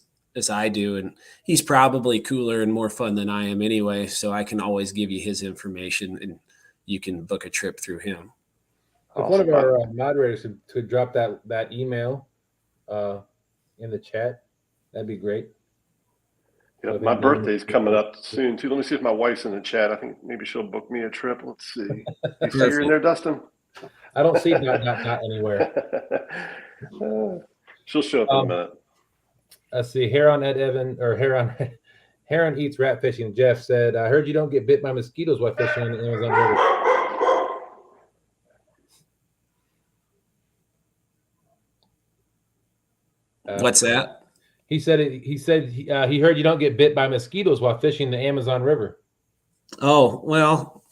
I do. And he's probably cooler and more fun than I am anyway. So I can always give you his information and you can book a trip through him. If one of our moderators could drop that email in the chat, that'd be great. Yeah, my birthday's coming up soon too. Let me see if my wife's in the chat. I think maybe she'll book me a trip. Let's see. You see her in there, Dustin? I don't see not anywhere. She'll show up in a minute. Let's see. Heron eats rat fishing. Jeff said, "I heard you don't get bit by mosquitoes while fishing in the Amazon River." What's that? He said he heard you don't get bit by mosquitoes while fishing the Amazon River. Oh, well,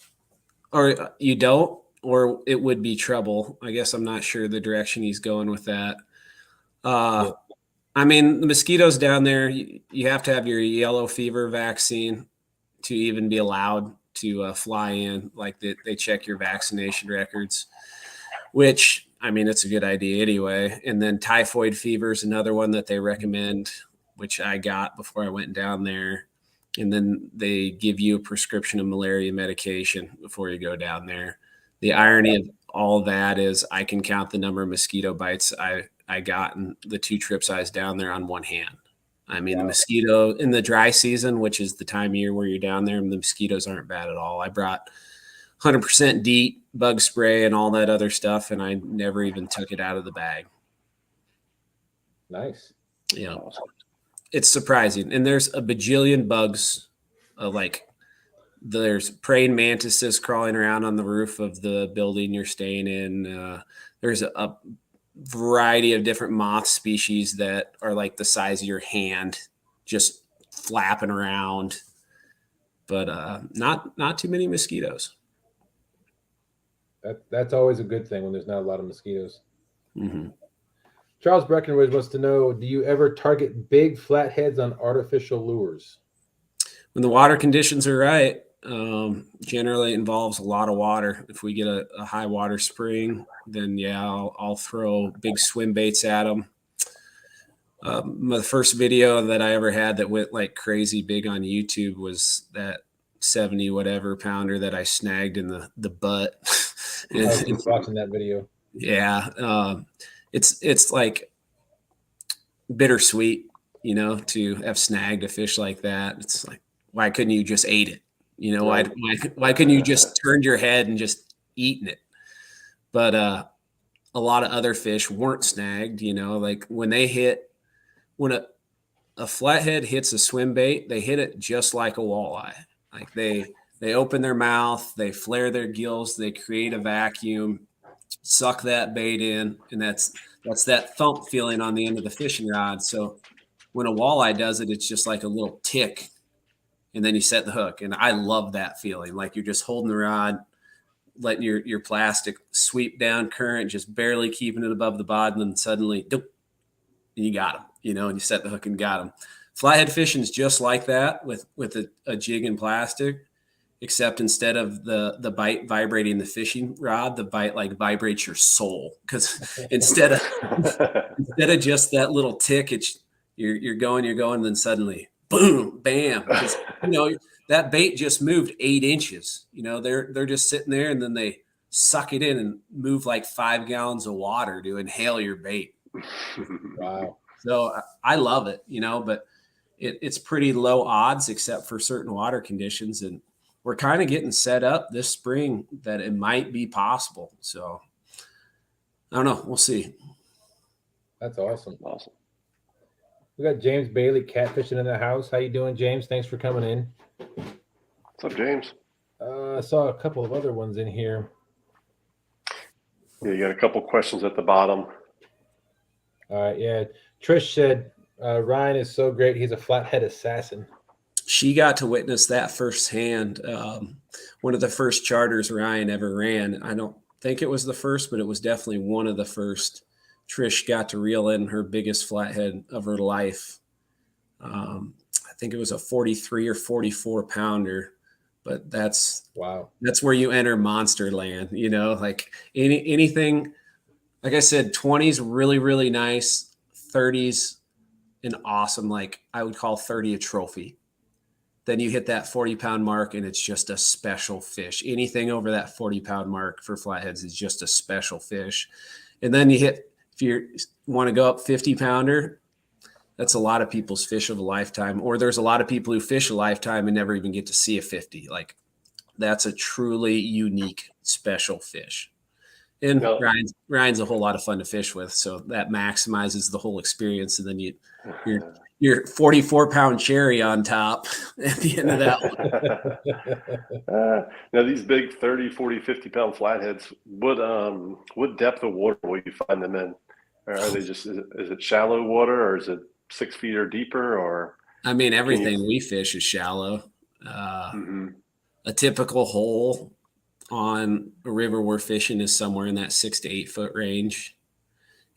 or you don't, or it would be trouble. I guess I'm not sure the direction he's going with that. I mean, the mosquitoes down there, you have to have your yellow fever vaccine to even be allowed to fly in. Like they check your vaccination records, which, I mean, it's a good idea anyway. And then typhoid fever is another one that they recommend, which I got before I went down there. And then they give you a prescription of malaria medication before you go down there. The irony of all that is I can count the number of mosquito bites I got in the 2 trips I was down there on one hand. I mean, The mosquito in the dry season, which is the time of year where you're down there, the mosquitoes aren't bad at all. I brought 100% DEET, bug spray, and all that other stuff, and I never even took it out of the bag. Nice. Yeah, it's surprising. And there's a bajillion bugs, there's praying mantises crawling around on the roof of the building you're staying in. There's a variety of different moth species that are like the size of your hand, just flapping around, but not too many mosquitoes. That's always a good thing when there's not a lot of mosquitoes. Mm-hmm. Charles Breckenridge wants to know, do you ever target big flatheads on artificial lures? when the water conditions are right, generally it involves a lot of water. If we get a high water spring, then yeah, I'll throw big swim baits at them. The first video that I ever had that went like crazy big on YouTube was that 70 whatever pounder that I snagged in the butt. I was just watching that video. Yeah. It's like bittersweet, you know, to have snagged a fish like that. It's like, why couldn't you just ate it? You know, why couldn't you just turned your head and just eaten it? But a lot of other fish weren't snagged, you know, like when a flathead hits a swim bait, they hit it just like a walleye. Like they open their mouth, they flare their gills, they create a vacuum, suck that bait in, and that's that thump feeling on the end of the fishing rod. So when a walleye does it, it's just like a little tick, and then you set the hook. And I love that feeling, like you're just holding the rod, letting your plastic sweep down current, just barely keeping it above the bottom, and then suddenly, doop, and you got them, you know, and you set the hook and got them. Flathead fishing is just like that with a jig and plastic, except instead of the bite vibrating the fishing rod, the bite like vibrates your soul. Because instead of just that little tick, it's you're going, and then suddenly boom, bam. Because you know that bait just moved 8 inches. You know, they're just sitting there, and then they suck it in and move like 5 gallons of water to inhale your bait. Wow. So I love it, you know, but it's pretty low odds except for certain water conditions. And we're kind of getting set up this spring that it might be possible. So I don't know. We'll see. That's awesome. Awesome. We got James Bailey catfishing in the house. How you doing, James? Thanks for coming in. What's up, James? I saw a couple of other ones in here. Yeah, you got a couple questions at the bottom. All right, yeah. Trish said Ryan is so great. He's a flathead assassin. She got to witness that firsthand. One of the first charters Ryan ever ran. I don't think it was the first, but it was definitely one of the first. Trish got to reel in her biggest flathead of her life. I think it was a 43 or 44 pounder, but that's wow. That's where you enter monster land, you know, like anything, like I said, 20s really, really nice, 30s an awesome, like I would call 30 a trophy. Then you hit that 40-pound mark and it's just a special fish. Anything over that 40-pound mark for flatheads is just a special fish. And then you hit, if you want to go up 50-pounder, that's a lot of people's fish of a lifetime. Or there's a lot of people who fish a lifetime and never even get to see a 50. Like that's a truly unique, special fish. And No. Ryan's a whole lot of fun to fish with, so that maximizes the whole experience. And then your 44-pound cherry on top at the end of that one. Now these big 30, 40, 50-pound flatheads, what depth of water will you find them in? Or are they just, is it shallow water, or is it 6 feet or deeper? Or I mean, everything we fish is shallow. A typical hole on a river we're fishing is somewhere in that 6 to 8 foot range.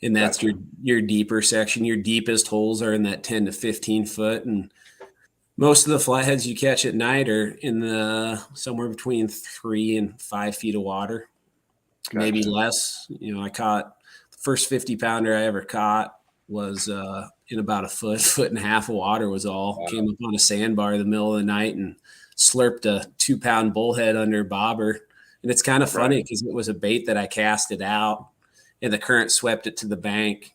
And that's Gotcha. your deeper section. Your deepest holes are in that 10 to 15 foot. And most of the flatheads you catch at night are in the somewhere between 3 and 5 feet of water, Gotcha. maybe less. You know, I caught the first 50-pounder I ever caught was in about a foot and a half of water was all. Wow. Came up on a sandbar in the middle of the night and slurped a 2-pound bullhead under a bobber. And it's kind of funny because it was a bait that I casted out and the current swept it to the bank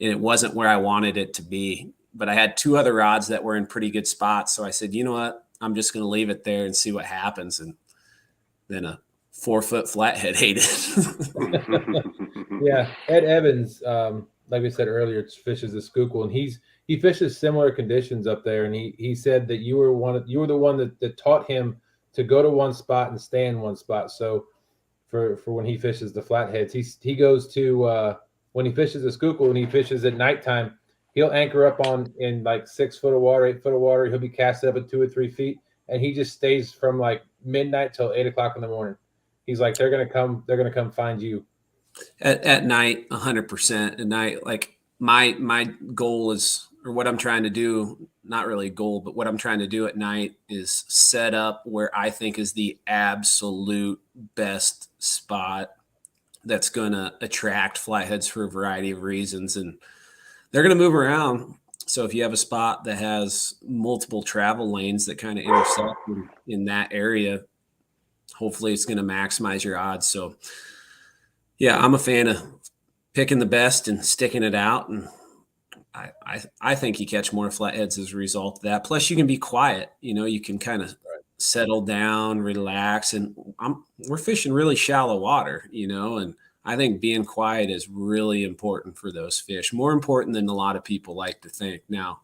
and it wasn't where I wanted it to be. But I had 2 other rods that were in pretty good spots. So I said, you know what? I'm just going to leave it there and see what happens. And then a 4-foot flathead ate it. Yeah. Ed Evans, like we said earlier, fishes the Schuylkill, and he fishes similar conditions up there. And he said that you were the one that taught him to go to one spot and stay in one spot. So for when he fishes the flatheads, he goes to when he fishes the Schuylkill and he fishes at nighttime, he'll anchor up in like 6 foot of water, 8 foot of water. He'll be casted up at 2 or 3 feet, and he just stays from like midnight till 8 o'clock in the morning. He's like, they're gonna come find you at night. 100% at night. Like my goal is, or what I'm trying to do not really goal, but what I'm trying to do at night is set up where I think is the absolute best spot that's going to attract flatheads for a variety of reasons. And they're going to move around. So if you have a spot that has multiple travel lanes that kind of intersect in that area, hopefully it's going to maximize your odds. So yeah, I'm a fan of picking the best and sticking it out. And I think you catch more flatheads as a result of that. Plus you can be quiet, you can kind of settle down, relax. And we're fishing really shallow water, and I think being quiet is really important for those fish, more important than a lot of people like to think. Now,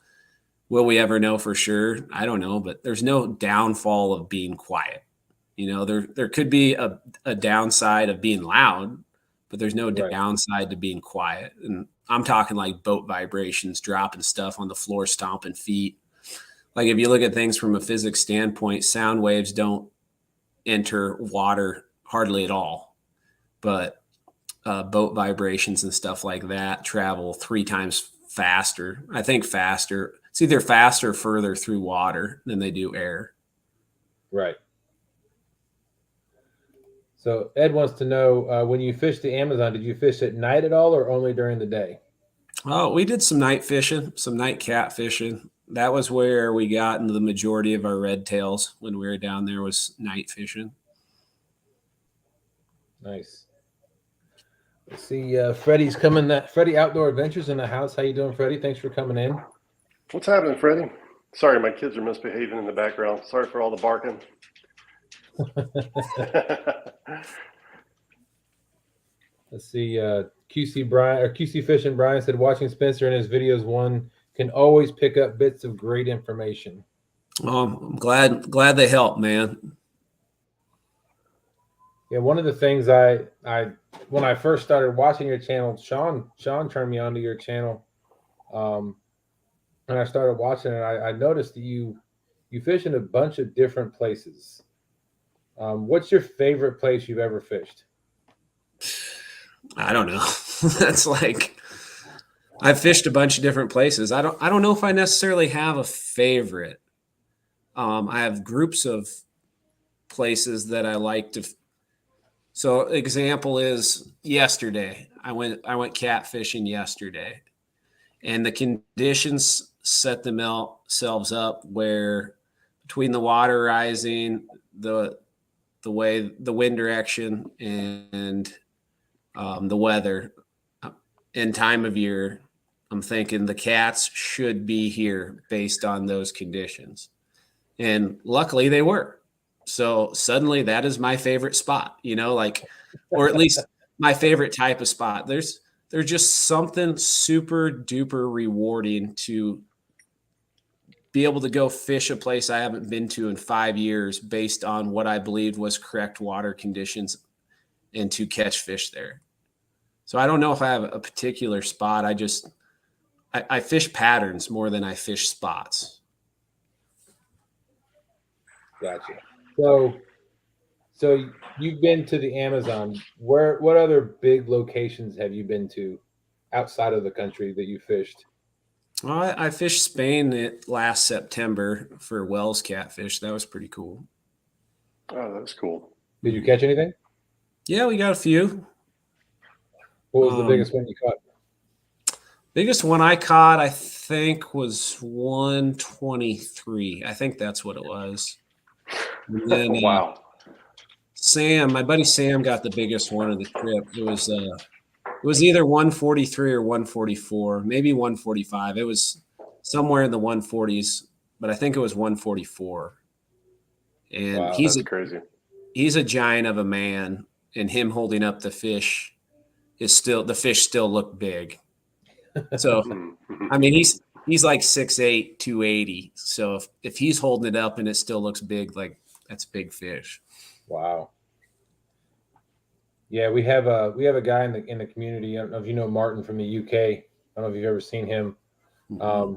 will we ever know for sure? I don't know, but there's no downfall of being quiet. There could be a downside of being loud, but there's no downside to being quiet. And I'm talking like boat vibrations, dropping stuff on the floor, stomping feet. Like if you look at things from a physics standpoint, sound waves don't enter water hardly at all, but boat vibrations and stuff like that travel 3 times faster. I think faster. It's either faster or further through water than they do air. Right. So Ed wants to know, when you fished the Amazon, did you fish at night at all or only during the day? Oh, we did some night fishing, some night cat fishing. That was where we got into the majority of our red tails when we were down there, was night fishing. Nice. Let's see, Freddie's coming. Freddie Outdoor Adventures in the house. How you doing, Freddie? Thanks for coming in. What's happening, Freddie? Sorry, my kids are misbehaving in the background. Sorry for all the barking. Let's see, QC Fishing Brian said, watching Spencer in his videos, one can always pick up bits of great information. I'm glad they help, man. Yeah, one of the things when I first started watching your channel, Sean turned me onto your channel, and I started watching it. I noticed that you fish in a bunch of different places. What's your favorite place you've ever fished? I don't know. That's like, I've fished a bunch of different places. I don't know if I necessarily have a favorite. I have groups of places that I like to. So example is yesterday. I went catfishing yesterday, and the conditions set themselves up where between the water rising, the way the wind direction, and the weather and time of year, I'm thinking the cats should be here based on those conditions. And luckily they were. So suddenly that is my favorite spot, or at least my favorite type of spot. There's just something super duper rewarding to be able to go fish a place I haven't been to in 5 years based on what I believed was correct water conditions and to catch fish there. So I don't know if I have a particular spot. I fish patterns more than I fish spots. Gotcha. So you've been to the Amazon. What other big locations have you been to outside of the country that you fished? Well, I fished Spain last September for Wells catfish. That was pretty cool. Oh, that was cool. Did you catch anything? Yeah, we got a few. What was the biggest one you caught? Biggest one I caught, I think, was 123. I think that's what it was. And then, wow. My buddy Sam got the biggest one of the trip. It was either 143 or 144, maybe 145. It was somewhere in the 140s, but I think it was 144. And wow, that's crazy. He's a giant of a man, and him holding up the fish the fish still look big. So, I mean, he's like 6'8", 280. So if he's holding it up and it still looks big, like that's big fish. Wow. Yeah, we have a guy in the community. I don't know if you know Martin from the UK. I don't know if you've ever seen him. Mm-hmm.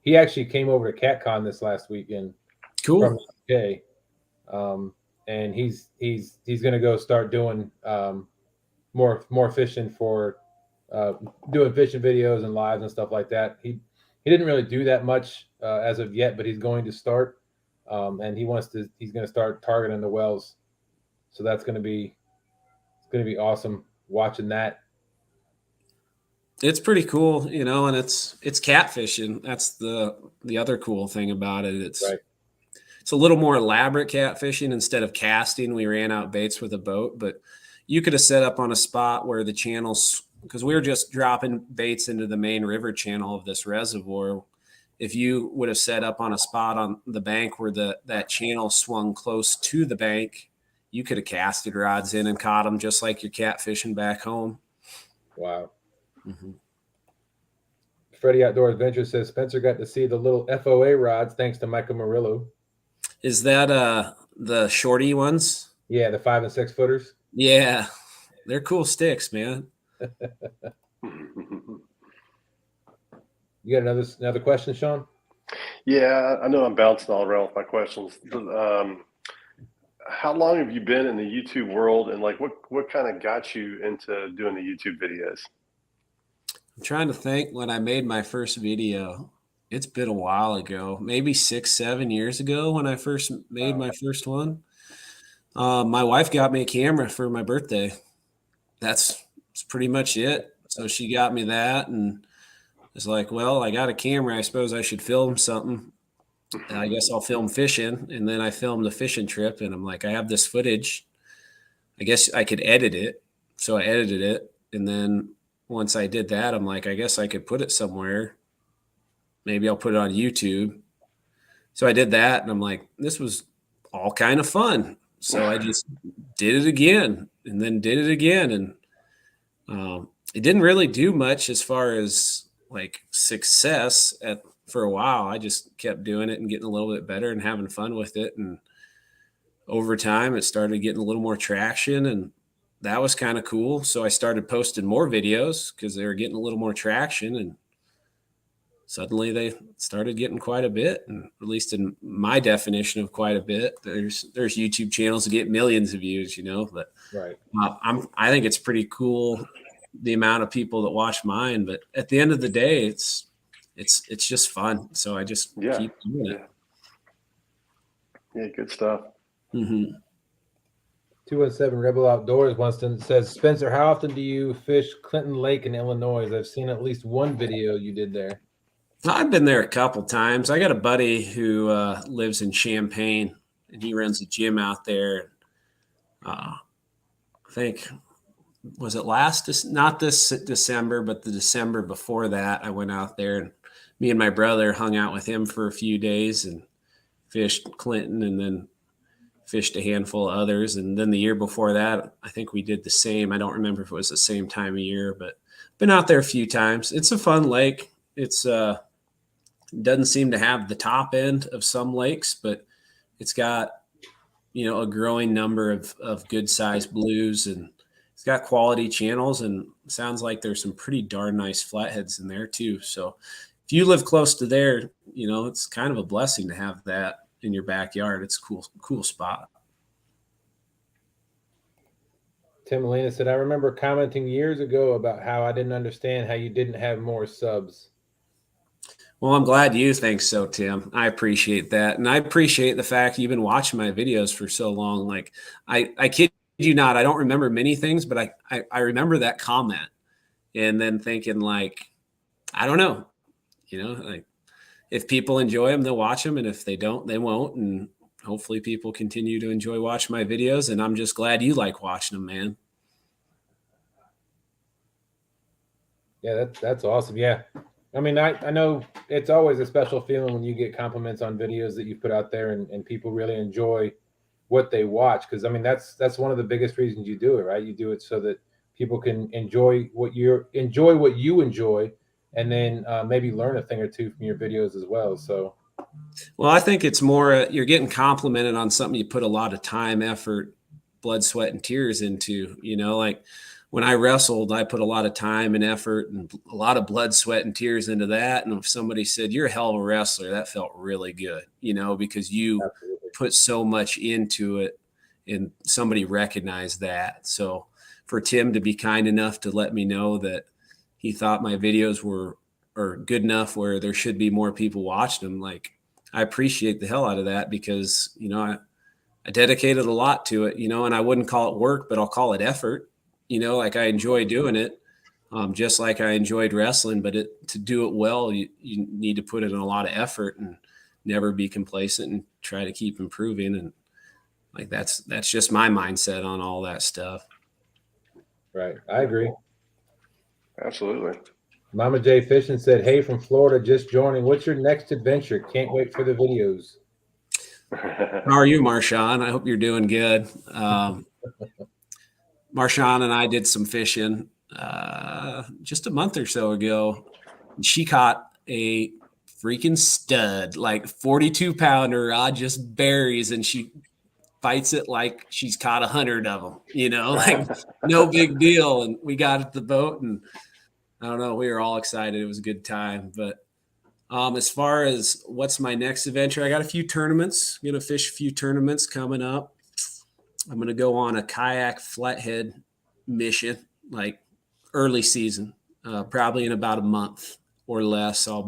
He actually came over to CatCon this last weekend. Cool. From the UK. And he's going to go start doing more fishing for doing fishing videos and lives and stuff like that. he didn't really do that much as of yet, but he's going to start, and he's going to start targeting the wells. So it's going to be awesome watching that. It's pretty cool, you know, and it's catfishing. That's the other cool thing about it. Right. It's a little more elaborate catfishing. Instead of casting, we ran out baits with a boat, but you could have set up on a spot where the channels, because we were just dropping baits into the main river channel of this reservoir. If you would have set up on a spot on the bank where that channel swung close to the bank, you could have casted rods in and caught them just like you're catfishing back home. Wow. Mm-hmm. Freddie Outdoor Adventure says Spencer got to see the little FOA rods thanks to Michael Murillo. Is that the shorty ones? Yeah, the 5 and 6 footers. Yeah, they're cool sticks, man. You got another question, Sean? Yeah, I know I'm bouncing all around with my questions. How long have you been in the YouTube world, and like what kind of got you into doing the YouTube videos? I'm trying to think when I made my first video. It's been a while ago, maybe 6-7 years ago when I first made my first one. My wife got me a camera for my birthday. That's pretty much it. So she got me that, and it's like, well, I got a camera. I suppose I should film something. And I guess I'll film fishing. And then I filmed the fishing trip, and I'm like, I have this footage. I guess I could edit it. So I edited it. And then once I did that, I'm like, I guess I could put it somewhere. Maybe I'll put it on YouTube. So I did that, and I'm like, this was all kind of fun. So I just did it again, and then did it again. And it didn't really do much as far as like success for a while. I just kept doing it and getting a little bit better and having fun with it. And over time, it started getting a little more traction, and that was kind of cool. So I started posting more videos because they were getting a little more traction, and suddenly they started getting quite a bit. And at least in my definition of quite a bit, there's YouTube channels that get millions of views, you know, but right. I think it's pretty cool the amount of people that watch mine, but at the end of the day, it's just fun. So I just keep doing it. Yeah, good stuff. Mm-hmm. 217 Rebel Outdoors says, Spencer, how often do you fish Clinton Lake in Illinois? I've seen at least one video you did there. I've been there a couple times. I got a buddy who lives in Champaign, and he runs a gym out there. I think, was it not this December, but the December before that, I went out there, and me and my brother hung out with him for a few days and fished Clinton, and then fished a handful of others. And then the year before that, I think we did the same. I don't remember if it was the same time of year, but been out there a few times. It's a fun lake. It's doesn't seem to have the top end of some lakes, but it's got, you know, a growing number of good sized blues, and it's got quality channels, and it sounds like there's some pretty darn nice flatheads in there too. So if you live close to there, you know, it's kind of a blessing to have that in your backyard. It's a cool spot. Tim Molina said, I remember commenting years ago about how I didn't understand how you didn't have more subs. Well, I'm glad you think so, Tim. I appreciate that. And I appreciate the fact you've been watching my videos for so long. Like, I kid you not, I don't remember many things, but I remember that comment and then thinking like, I don't know, you know, like if people enjoy them, they'll watch them. And if they don't, they won't. And hopefully people continue to enjoy watching my videos. And I'm just glad you like watching them, man. Yeah, that's awesome. Yeah. I mean, I know it's always a special feeling when you get compliments on videos that you put out there and people really enjoy what they watch. Cause I mean, that's one of the biggest reasons you do it, right? You do it so that people can enjoy what you enjoy, and then maybe learn a thing or two from your videos as well. So, well, I think it's more, you're getting complimented on something you put a lot of time, effort, blood, sweat, and tears into, you know, like, when I wrestled, I put a lot of time and effort and a lot of blood, sweat, and tears into that. And if somebody said, you're a hell of a wrestler, that felt really good, you know, because you put so much into it and somebody recognized that. So for Tim to be kind enough to let me know that he thought my videos were or good enough where there should be more people watching them. Like, I appreciate the hell out of that because, you know, I dedicated a lot to it, you know, and I wouldn't call it work, but I'll call it effort. You know, like I enjoy doing it, just like I enjoyed wrestling. But to do it well, you need to put in a lot of effort and never be complacent and try to keep improving. And like that's just my mindset on all that stuff. Right, I agree. Absolutely. Mama J Fishing said, "Hey, from Florida, just joining. What's your next adventure? Can't wait for the videos." How are you, Marshawn? I hope you're doing good. Marshawn and I did some fishing just a month or so ago. She caught a freaking stud, like 42-pounder rod, just berries, and she fights it like she's caught 100 of them, you know, like no big deal. And we got at the boat, and I don't know, we were all excited. It was a good time. But as far as what's my next adventure, I got a few tournaments. I'm going to fish a few tournaments coming up. I'm going to go on a kayak flathead mission, like early season, probably in about a month or less. I'll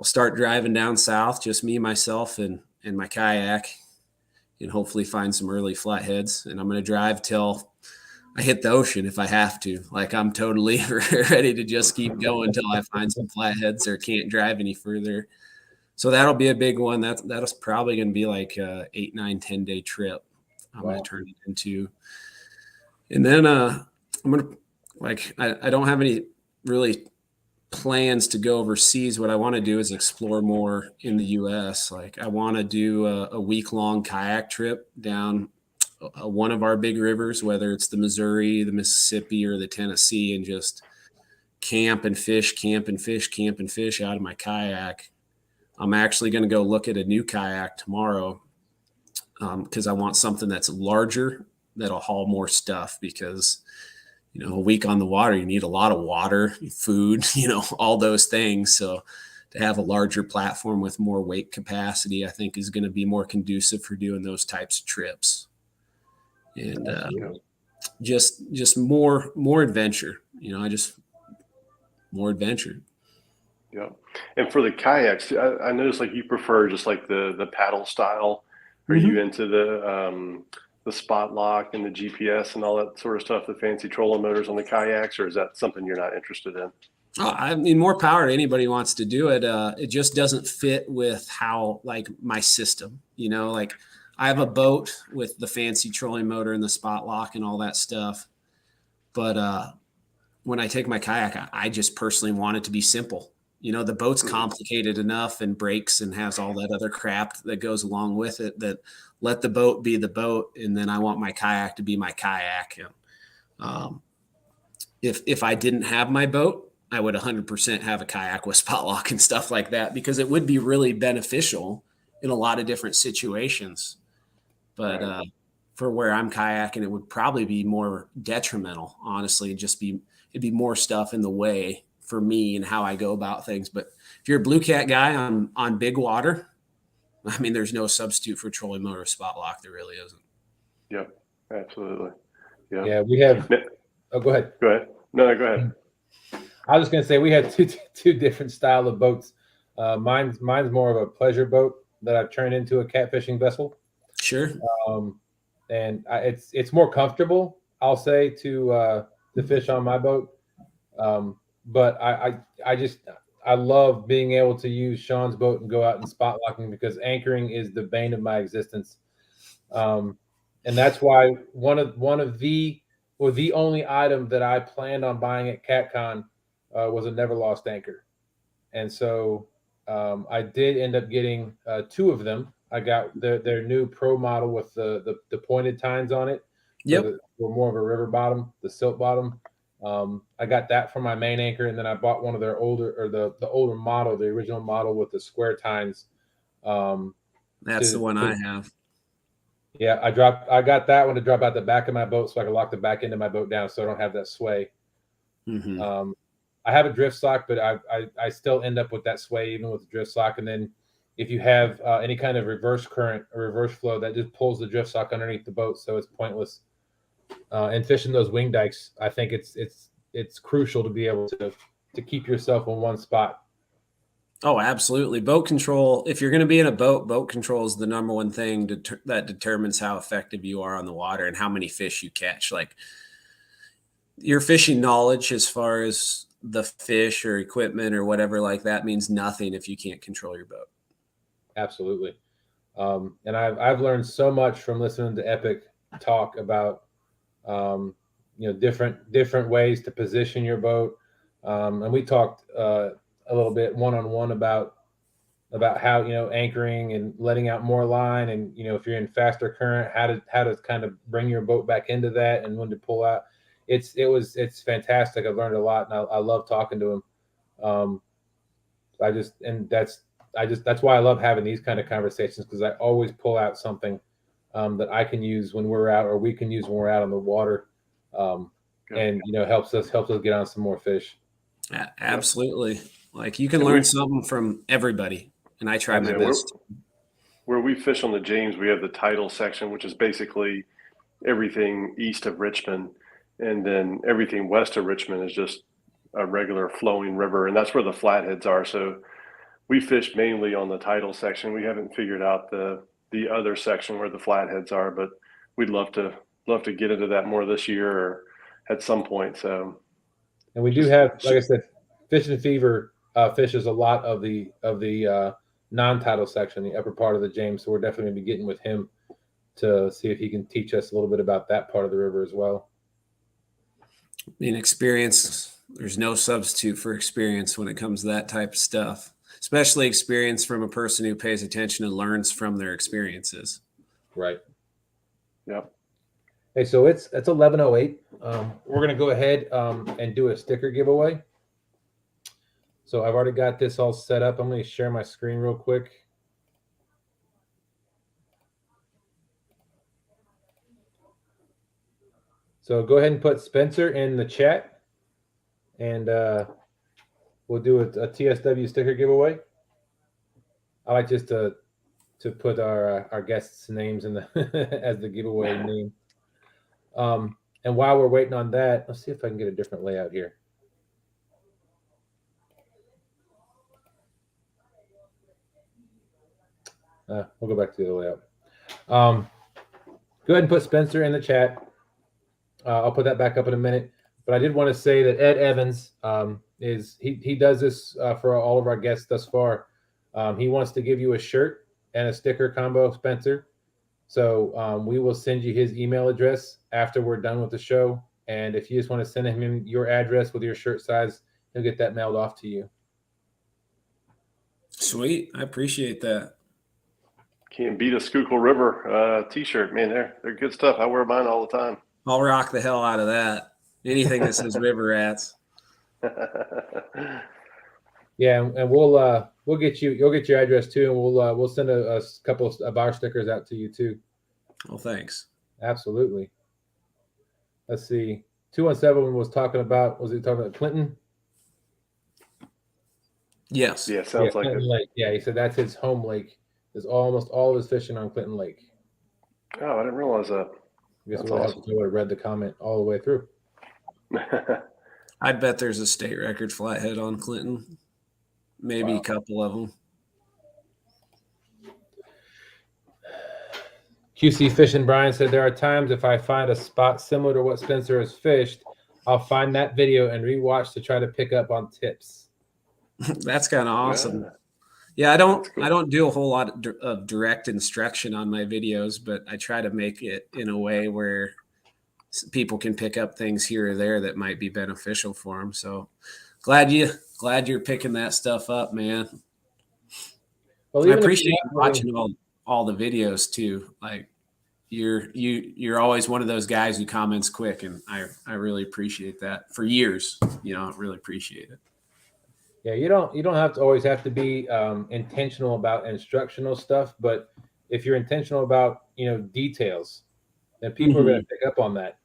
start driving down south, just me, myself, and my kayak, and hopefully find some early flatheads. And I'm going to drive till I hit the ocean if I have to. Like, I'm totally ready to just keep going until I find some flatheads or can't drive any further. So that'll be a big one. That's probably going to be like a 8, 9, 10-day trip. I'm going to turn it into. And then I'm going to, like, I don't have any really plans to go overseas. What I want to do is explore more in the U.S. Like, I want to do a week-long kayak trip down one of our big rivers, whether it's the Missouri, the Mississippi, or the Tennessee, and just camp and fish out of my kayak. I'm actually going to go look at a new kayak tomorrow because I want something that's larger that'll haul more stuff, because, you know, a week on the water, you need a lot of water, food, you know, all those things. So to have a larger platform with more weight capacity, I think is going to be more conducive for doing those types of trips. And just more adventure, you know, more adventure. Yeah. And for the kayaks, I noticed like you prefer just like the paddle style. Are you into the spot lock and the GPS and all that sort of stuff, the fancy trolling motors on the kayaks, or is that something you're not interested in? Oh, I mean, more power to anybody who wants to do it. It just doesn't fit with how, like, my system, you know, like I have a boat with the fancy trolling motor and the spot lock and all that stuff. But when I take my kayak, I just personally want it to be simple. You know, the boat's complicated enough and breaks and has all that other crap that goes along with it, that let the boat be the boat. And then I want my kayak to be my kayak. And if I didn't have my boat, I would 100% have a kayak with spot lock and stuff like that, because it would be really beneficial in a lot of different situations. But for where I'm kayaking, it would probably be more detrimental, honestly. It'd be more stuff in the way for me and how I go about things. But if you're a blue cat guy on big water, I mean, there's no substitute for trolling motor spot lock. There really isn't. Yep, absolutely. Yeah. Yeah, we have. Oh, go ahead. Go ahead. No, go ahead. I was just gonna say we had two different style of boats. Mine's more of a pleasure boat that I've turned into a catfishing vessel. Sure. And it's more comfortable, I'll say, to fish on my boat. But I love being able to use Sean's boat and go out and spot locking, because anchoring is the bane of my existence. And that's why one of the only item that I planned on buying at CatCon was a never lost anchor. And so I did end up getting 2 of them. I got their new pro model with the pointed tines on it. Yep. We're more of a river bottom, the silt bottom. I got that for my main anchor, and then I bought one of their the older model, the original model with the square tines. That's the one I have. Yeah, I got that one to drop out the back of my boat so I can lock the back end of my boat down so I don't have that sway. Mm-hmm. I have a drift sock, but I still end up with that sway even with the drift sock. And then if you have any kind of reverse current or reverse flow, that just pulls the drift sock underneath the boat, so it's pointless. And fishing those wing dikes, I think it's crucial to be able to to keep yourself in one spot. Oh, absolutely. Boat control. If you're going to be in a boat, boat control is the number one thing that determines how effective you are on the water and how many fish you catch. Like your fishing knowledge as far as the fish or equipment or whatever like that means nothing if you can't control your boat. Absolutely. And I've learned so much from listening to Epic talk about different ways to position your boat. And we talked a little bit one-on-one about how anchoring and letting out more line, and if you're in faster current, how to kind of bring your boat back into that and when to pull out. It's fantastic. I've learned a lot, and I love talking to him. That's why I love having these kind of conversations, because I always pull out something that I can use when we're out, or we can use when we're out on the water, and helps us get on some more fish. Absolutely. Like you can learn something from everybody, and I try my best. Where we fish on the James, we have the tidal section, which is basically everything east of Richmond, and then everything west of Richmond is just a regular flowing river, and that's where the flatheads are. So we fish mainly on the tidal section. We haven't figured out the other section where the flatheads are, but we'd love to get into that more this year or at some point. So, and we do have, like I said, Fishing Fever fishes a lot of the non-tidal section, the upper part of the James. So we're definitely going to be getting with him to see if he can teach us a little bit about that part of the river as well. I mean, experience, there's no substitute for experience when it comes to that type of stuff, especially experience from a person who pays attention and learns from their experiences. Right. Yep. Hey, so it's 11:08. We're going to go ahead and do a sticker giveaway. So I've already got this all set up. I'm going to share my screen real quick. So go ahead and put Spencer in the chat, and we'll do a TSW sticker giveaway. I like just to put our guests' names in the as the giveaway name. And while we're waiting on that, let's see if I can get a different layout here. We'll go back to the other layout. Go ahead and put Spencer in the chat. I'll put that back up in a minute. But I did want to say that Ed Evans he does this for all of our guests thus far. He wants to give you a shirt and a sticker combo, Spencer. So we will send you his email address after we're done with the show. And if you just want to send him your address with your shirt size, he'll get that mailed off to you. Sweet. I appreciate that. Can't beat a Schuylkill River t-shirt, man. They're good stuff. I wear mine all the time. I'll rock the hell out of that. Anything that says River Rats. Yeah, and we'll get you. You'll get your address too, and we'll send a couple of our stickers out to you too. Well, thanks. Absolutely. Let's see. 217 was he talking about Clinton? Yes. Yeah, sounds like Clinton it. Lake. Yeah, he said that's his home lake. There's almost all of his fishing on Clinton Lake. Oh, I didn't realize that. I guess That's we'll awesome. have to read the comment all the way through. I'd bet there's a state record flathead on Clinton. Maybe a couple of them. QC Fishing Brian said there are times if I find a spot similar to what Spencer has fished, I'll find that video and rewatch to try to pick up on tips. That's kind of awesome. Yeah. Yeah, Cool. I don't do a whole lot of direct instruction on my videos, but I try to make it in a way where people can pick up things here or there that might be beneficial for them. So glad you're picking that stuff up, man. Well, I appreciate you watching all the videos too. Like you're always one of those guys who comments quick, and I really appreciate that for years. I really appreciate it. Yeah, you don't always have to be intentional about instructional stuff, but if you're intentional about details, then people are going to pick up on that.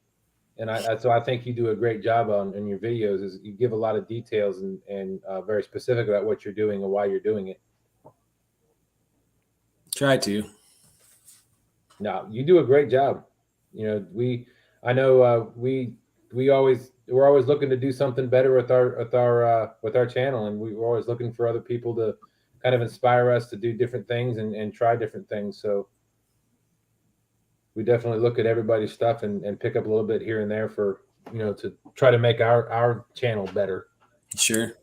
And so I think you do a great job in your videos. Is you give a lot of details and very specific about what you're doing and why you're doing it. Try to. No, you do a great job. We always we're always looking to do something better with our channel, and we're always looking for other people to kind of inspire us to do different things and try different things. So we definitely look at everybody's stuff and pick up a little bit here and there for, to try to make our channel better. Sure.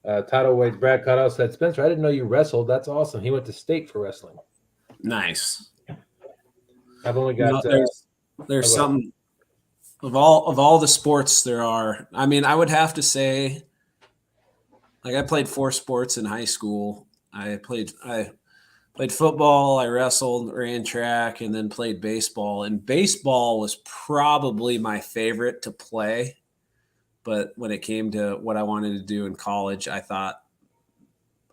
Title Waits, Brad Cotto said, Spencer, I didn't know you wrestled. That's awesome. He went to state for wrestling. Nice. I've only got there's something of all the sports there are. I mean, I would have to say, like, I played 4 sports in high school. I played football, I wrestled, ran track, and then played baseball. And baseball was probably my favorite to play. But when it came to what I wanted to do in college, I thought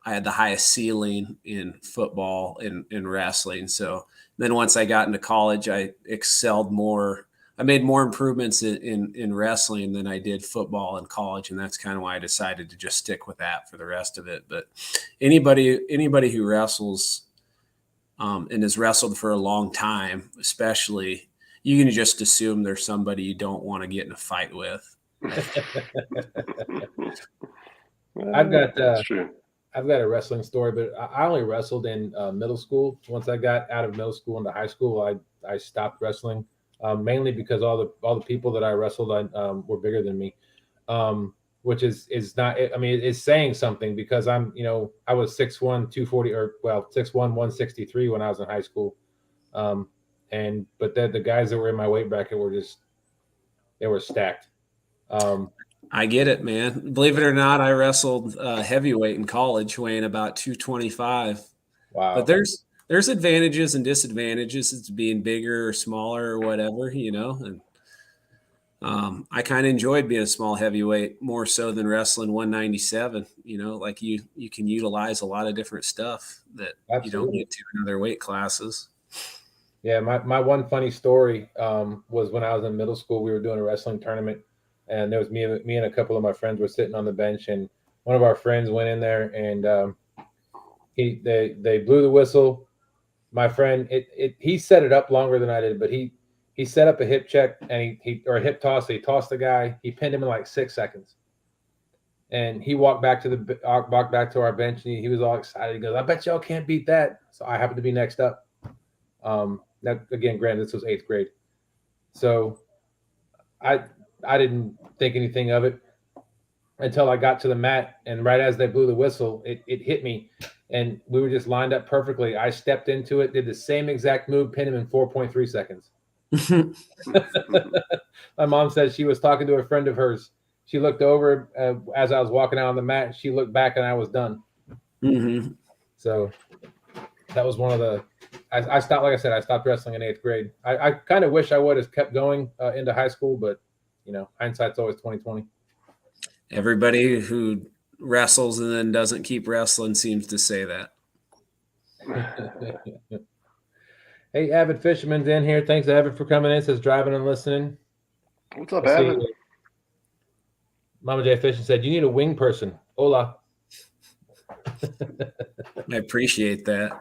I had the highest ceiling in football and in wrestling. So then once I got into college, I excelled more. I made more improvements in wrestling than I did football in college. And that's kind of why I decided to just stick with that for the rest of it. But anybody who wrestles and has wrestled for a long time, especially, you can just assume there's somebody you don't want to get in a fight with. I've got That's true. I've got a wrestling story, but I only wrestled in middle school. Once I got out of middle school into high school, I stopped wrestling, mainly because all the people that I wrestled were bigger than me, which is not. I mean, it's saying something because I was 6'1", 240, or 6'1", 163 when I was in high school, but the guys that were in my weight bracket they were stacked. I get it, man. Believe it or not, I wrestled heavyweight in college, weighing about 225. Wow. But there's advantages and disadvantages to being bigger or smaller or whatever, And I kind of enjoyed being a small heavyweight more so than wrestling 197. Like you can utilize a lot of different stuff that Absolutely. you don't get to in other weight classes. Yeah, my one funny story was when I was in middle school. We were doing a wrestling tournament, and there was me and a couple of my friends were sitting on the bench, and one of our friends went in there, and they blew the whistle. My friend, he set it up longer than I did, but he set up a hip check and or a hip toss. He tossed the guy. He pinned him in like 6 seconds, and he walked back to our bench, and he was all excited. He goes, "I bet y'all can't beat that." So I happened to be next up. That, again, granted, this was 8th grade, so I didn't think anything of it until I got to the mat, and right as they blew the whistle, it hit me, and we were just lined up perfectly. I stepped into it, did the same exact move, pinned him in 4.3 seconds. My mom said she was talking to a friend of hers. She looked over as I was walking out on the mat. She looked back, and I was done. Mm-hmm. So that was one of the. I stopped. Like I said, I stopped wrestling in 8th grade. I kind of wish I would have kept going into high school, but hindsight's always 20/20. Everybody who wrestles and then doesn't keep wrestling seems to say that. Hey, Avid Fisherman's in here. Thanks, Avid, for coming in. Says driving and listening. What's up, Avid? Mama J Fishing said, "You need a wing person." Hola. I appreciate that.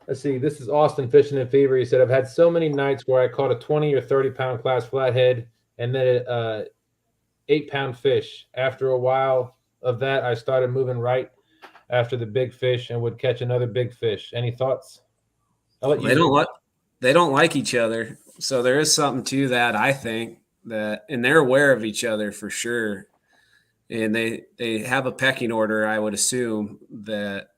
Let's see. This is Austin Fishing and Fever. He said, "I've had so many nights where I caught a 20 or 30 pound class flathead and then an 8-pound fish. After a while of that, I started moving right after the big fish and would catch another big fish." Any thoughts? They don't like each other, so there is something to that. I think that, and they're aware of each other for sure, and they have a pecking order. I would assume that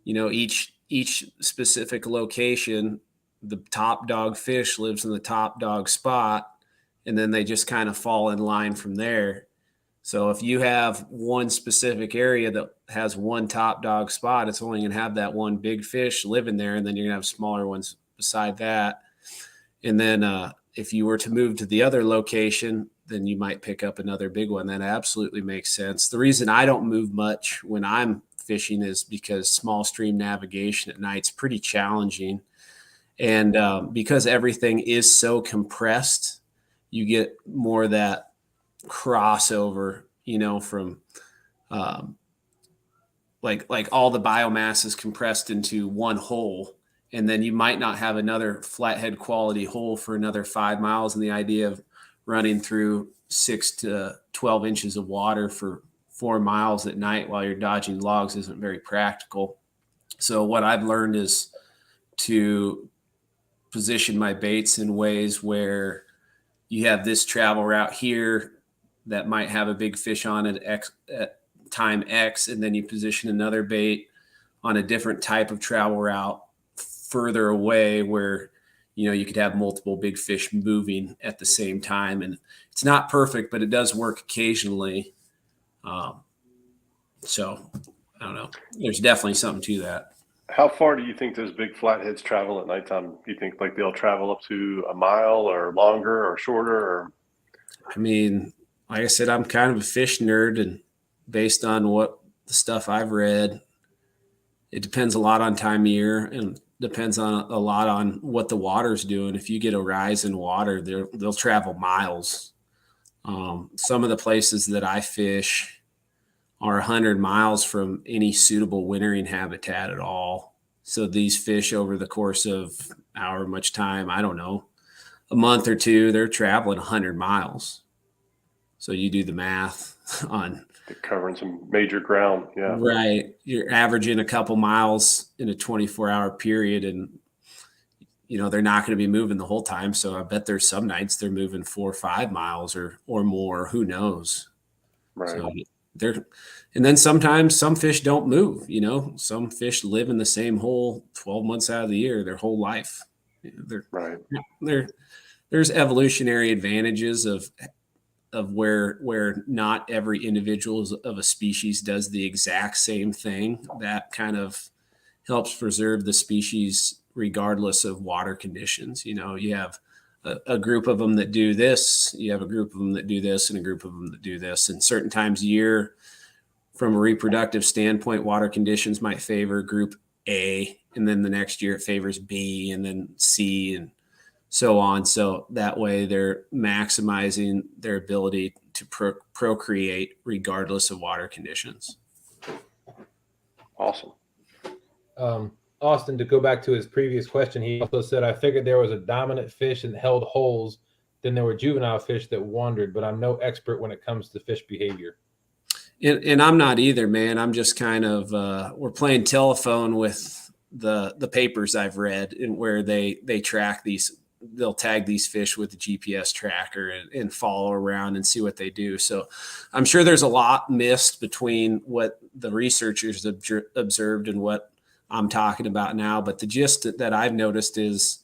each specific location, the top dog fish lives in the top dog spot, and then they just kind of fall in line from there. So if you have one specific area that has one top dog spot, it's only going to have that one big fish living there, and then you're going to have smaller ones beside that. And then if you were to move to the other location, then you might pick up another big one. That absolutely makes sense. The reason I don't move much when I'm fishing is because small stream navigation at night's pretty challenging. And because everything is so compressed, you get more of that crossover, from like all the biomass is compressed into one hole, and then you might not have another flathead quality hole for another 5 miles. And the idea of running through 6 to 12 inches of water for 4 miles at night while you're dodging logs isn't very practical. So what I've learned is to position my baits in ways where you have this travel route here that might have a big fish on it at time X, and then you position another bait on a different type of travel route further away where, you know, you could have multiple big fish moving at the same time. And it's not perfect, but it does work occasionally. So I don't know. There's definitely something to that. How far do you think those big flatheads travel at nighttime? Do you think like they'll travel up to a mile or longer or shorter? Or I mean, like I said, I'm kind of a fish nerd, and based on what the stuff I've read, it depends a lot on time of year and depends on a lot on what the water's doing. If you get a rise in water, they'll travel miles. Some of the places that I fish are 100 miles from any suitable wintering habitat at all. So these fish over the course of however much time, I don't know, a month or two, they're traveling 100 miles. So you do the math on they're covering some major ground. Yeah. Right. You're averaging a couple miles in a 24-hour period, and, you know, they're not going to be moving the whole time. So I bet there's some nights they're moving 4 or 5 miles or more. Who knows? Right. So and then sometimes some fish don't move. You know, some fish live in the same hole 12 months out of the year, their whole life. Right. There's evolutionary advantages of where not every individual of a species does the exact same thing. That kind of helps preserve the species regardless of water conditions. You know, you have a group of them that do this, you have a group of them that do this, and a group of them that do this. And certain times a year, from a reproductive standpoint, water conditions might favor group A, and then the next year it favors B, and then C, and so on. So that way they're maximizing their ability to procreate regardless of water conditions. Awesome. Austin, to go back to his previous question, he also said, I figured there was a dominant fish and held holes. Then there were juvenile fish that wandered, but I'm no expert when it comes to fish behavior. And I'm not either, man. I'm just kind of, we're playing telephone with the papers I've read, and where they track these, they'll tag these fish with the GPS tracker and follow around and see what they do. So I'm sure there's a lot missed between what the researchers observed and what I'm talking about now. But the gist that I've noticed is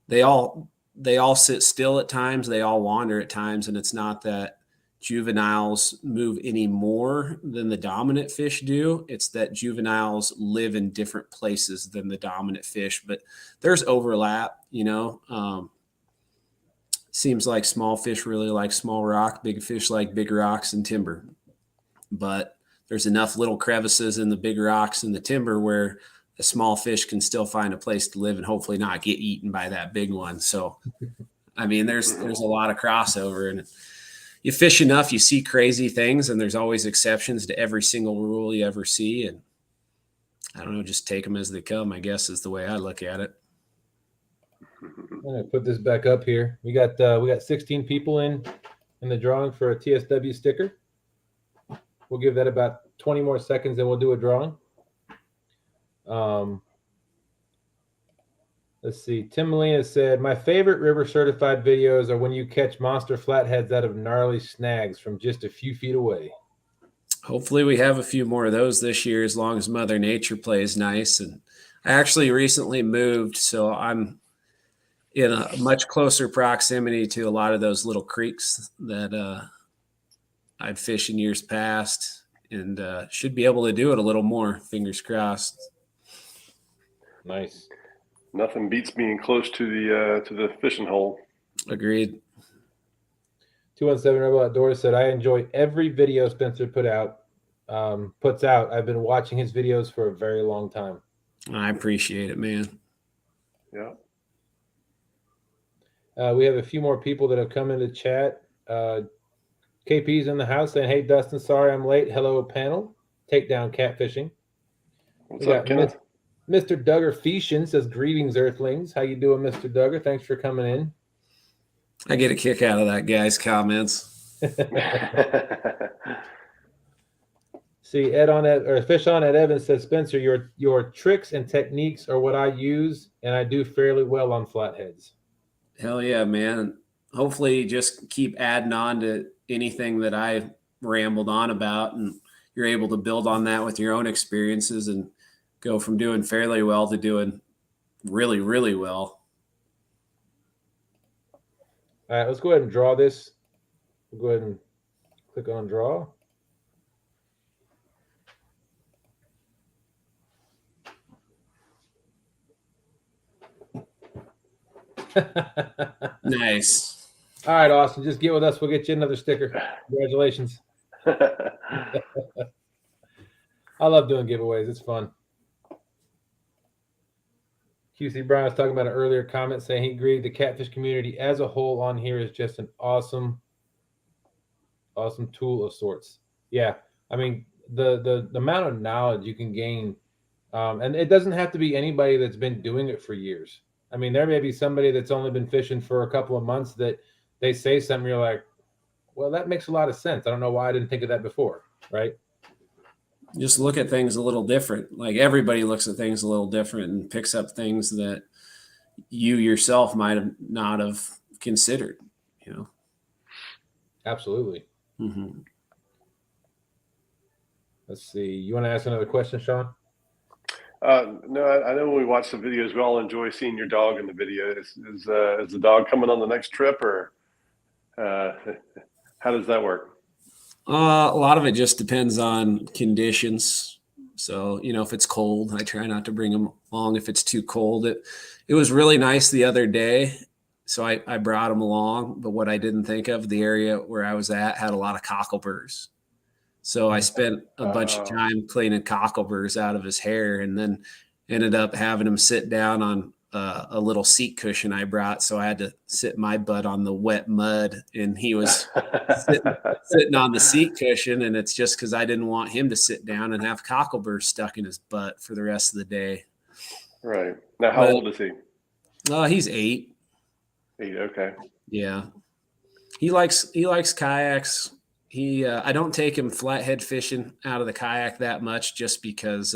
they all sit still at times, they all wander at times, and it's not that juveniles move any more than the dominant fish do. It's that juveniles live in different places than the dominant fish, but there's overlap, you know. Seems like small fish really like small rock, big fish like big rocks and timber. But there's enough little crevices in the big rocks and the timber where a small fish can still find a place to live and hopefully not get eaten by that big one. So, I mean, there's a lot of crossover, and you fish enough, you see crazy things, and there's always exceptions to every single rule you ever see. And I don't know, just take them as they come, I guess, is the way I look at it. I'm gonna put this back up here. We got 16 people in the drawing for a TSW sticker. We'll give that about 20 more seconds, then we'll do a drawing. Let's see. Tim Molina said, my favorite river certified videos are when you catch monster flatheads out of gnarly snags from just a few feet away. Hopefully we have a few more of those this year, as long as Mother Nature plays nice. And I actually recently moved, so I'm in a much closer proximity to a lot of those little creeks that I'd fished in years past, and should be able to do it a little more. Fingers crossed. Nice. Nothing beats being close to the fishing hole. Agreed. 217 Rebel Outdoors said, I enjoy every video Spencer puts out. I've been watching his videos for a very long time. I appreciate it, man. Yeah. We have a few more people that have come into chat. KP's in the house saying, hey, Dustin, sorry I'm late. Hello, panel. Take down catfishing. What's up, Kenneth? Mr. Duggar Feashin says, greetings, Earthlings. How you doing, Mr. Duggar? Thanks for coming in. I get a kick out of that guy's comments. See, Ed on that, or Fish on at Evans says, Spencer, your tricks and techniques are what I use, and I do fairly well on flatheads. Hell yeah, man. Hopefully just keep adding on to anything that I rambled on about, and you're able to build on that with your own experiences and go from doing fairly well to doing really, really well. All right, let's go ahead and draw this. We'll go ahead and click on draw. Nice. All right, Austin, just get with us. We'll get you another sticker. Congratulations. I love doing giveaways. It's fun. QC Brown was talking about an earlier comment saying he agreed the catfish community as a whole on here is just an awesome tool of sorts. Yeah, I mean the amount of knowledge you can gain, and it doesn't have to be anybody that's been doing it for years. I mean, there may be somebody that's only been fishing for a couple of months that they say something, you're like, well, that makes a lot of sense. I don't know why I didn't think of that before, right? Just look at things a little different. Like everybody looks at things a little different and picks up things that you yourself might have not have considered, you know? Absolutely. Mm-hmm. Let's see. You want to ask another question, Sean? No, I know when we watch the videos, we all enjoy seeing your dog in the video. Is the dog coming on the next trip, or how does that work? A lot of it just depends on conditions. So, you know, if it's cold, I try not to bring them along. If it's too cold, it was really nice the other day. So I brought them along. But what I didn't think of, the area where I was at had a lot of cockleburrs. So I spent a bunch of time cleaning cockleburrs out of his hair, and then ended up having him sit down on a little seat cushion I brought. So I had to sit my butt on the wet mud, and he was sitting on the seat cushion. And it's just because I didn't want him to sit down and have cockleburrs stuck in his butt for the rest of the day. Right. Now, how old is he? He's 8. 8. Okay. Yeah. He likes kayaks. I don't take him flathead fishing out of the kayak that much, just because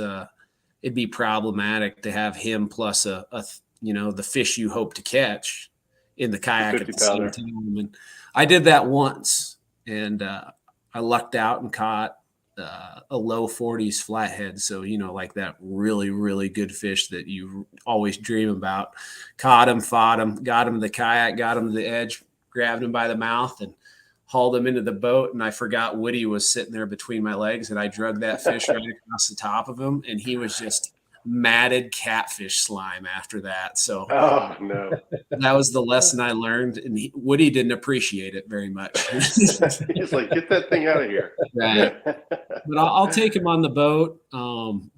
it'd be problematic to have him plus the fish you hope to catch in the kayak at the same time. And I did that once, and I lucked out and caught a low 40s flathead. So, you know, like that really, really good fish that you always dream about. Caught him, fought him, got him to the kayak, got him to the edge, grabbed him by the mouth, and hauled him into the boat. And I forgot Woody was sitting there between my legs, and I drug that fish right across the top of him, and he was just matted catfish slime after that. So oh no, that was the lesson I learned, and Woody didn't appreciate it very much. He's like, get that thing out of here. Right. But I'll take him on the boat. And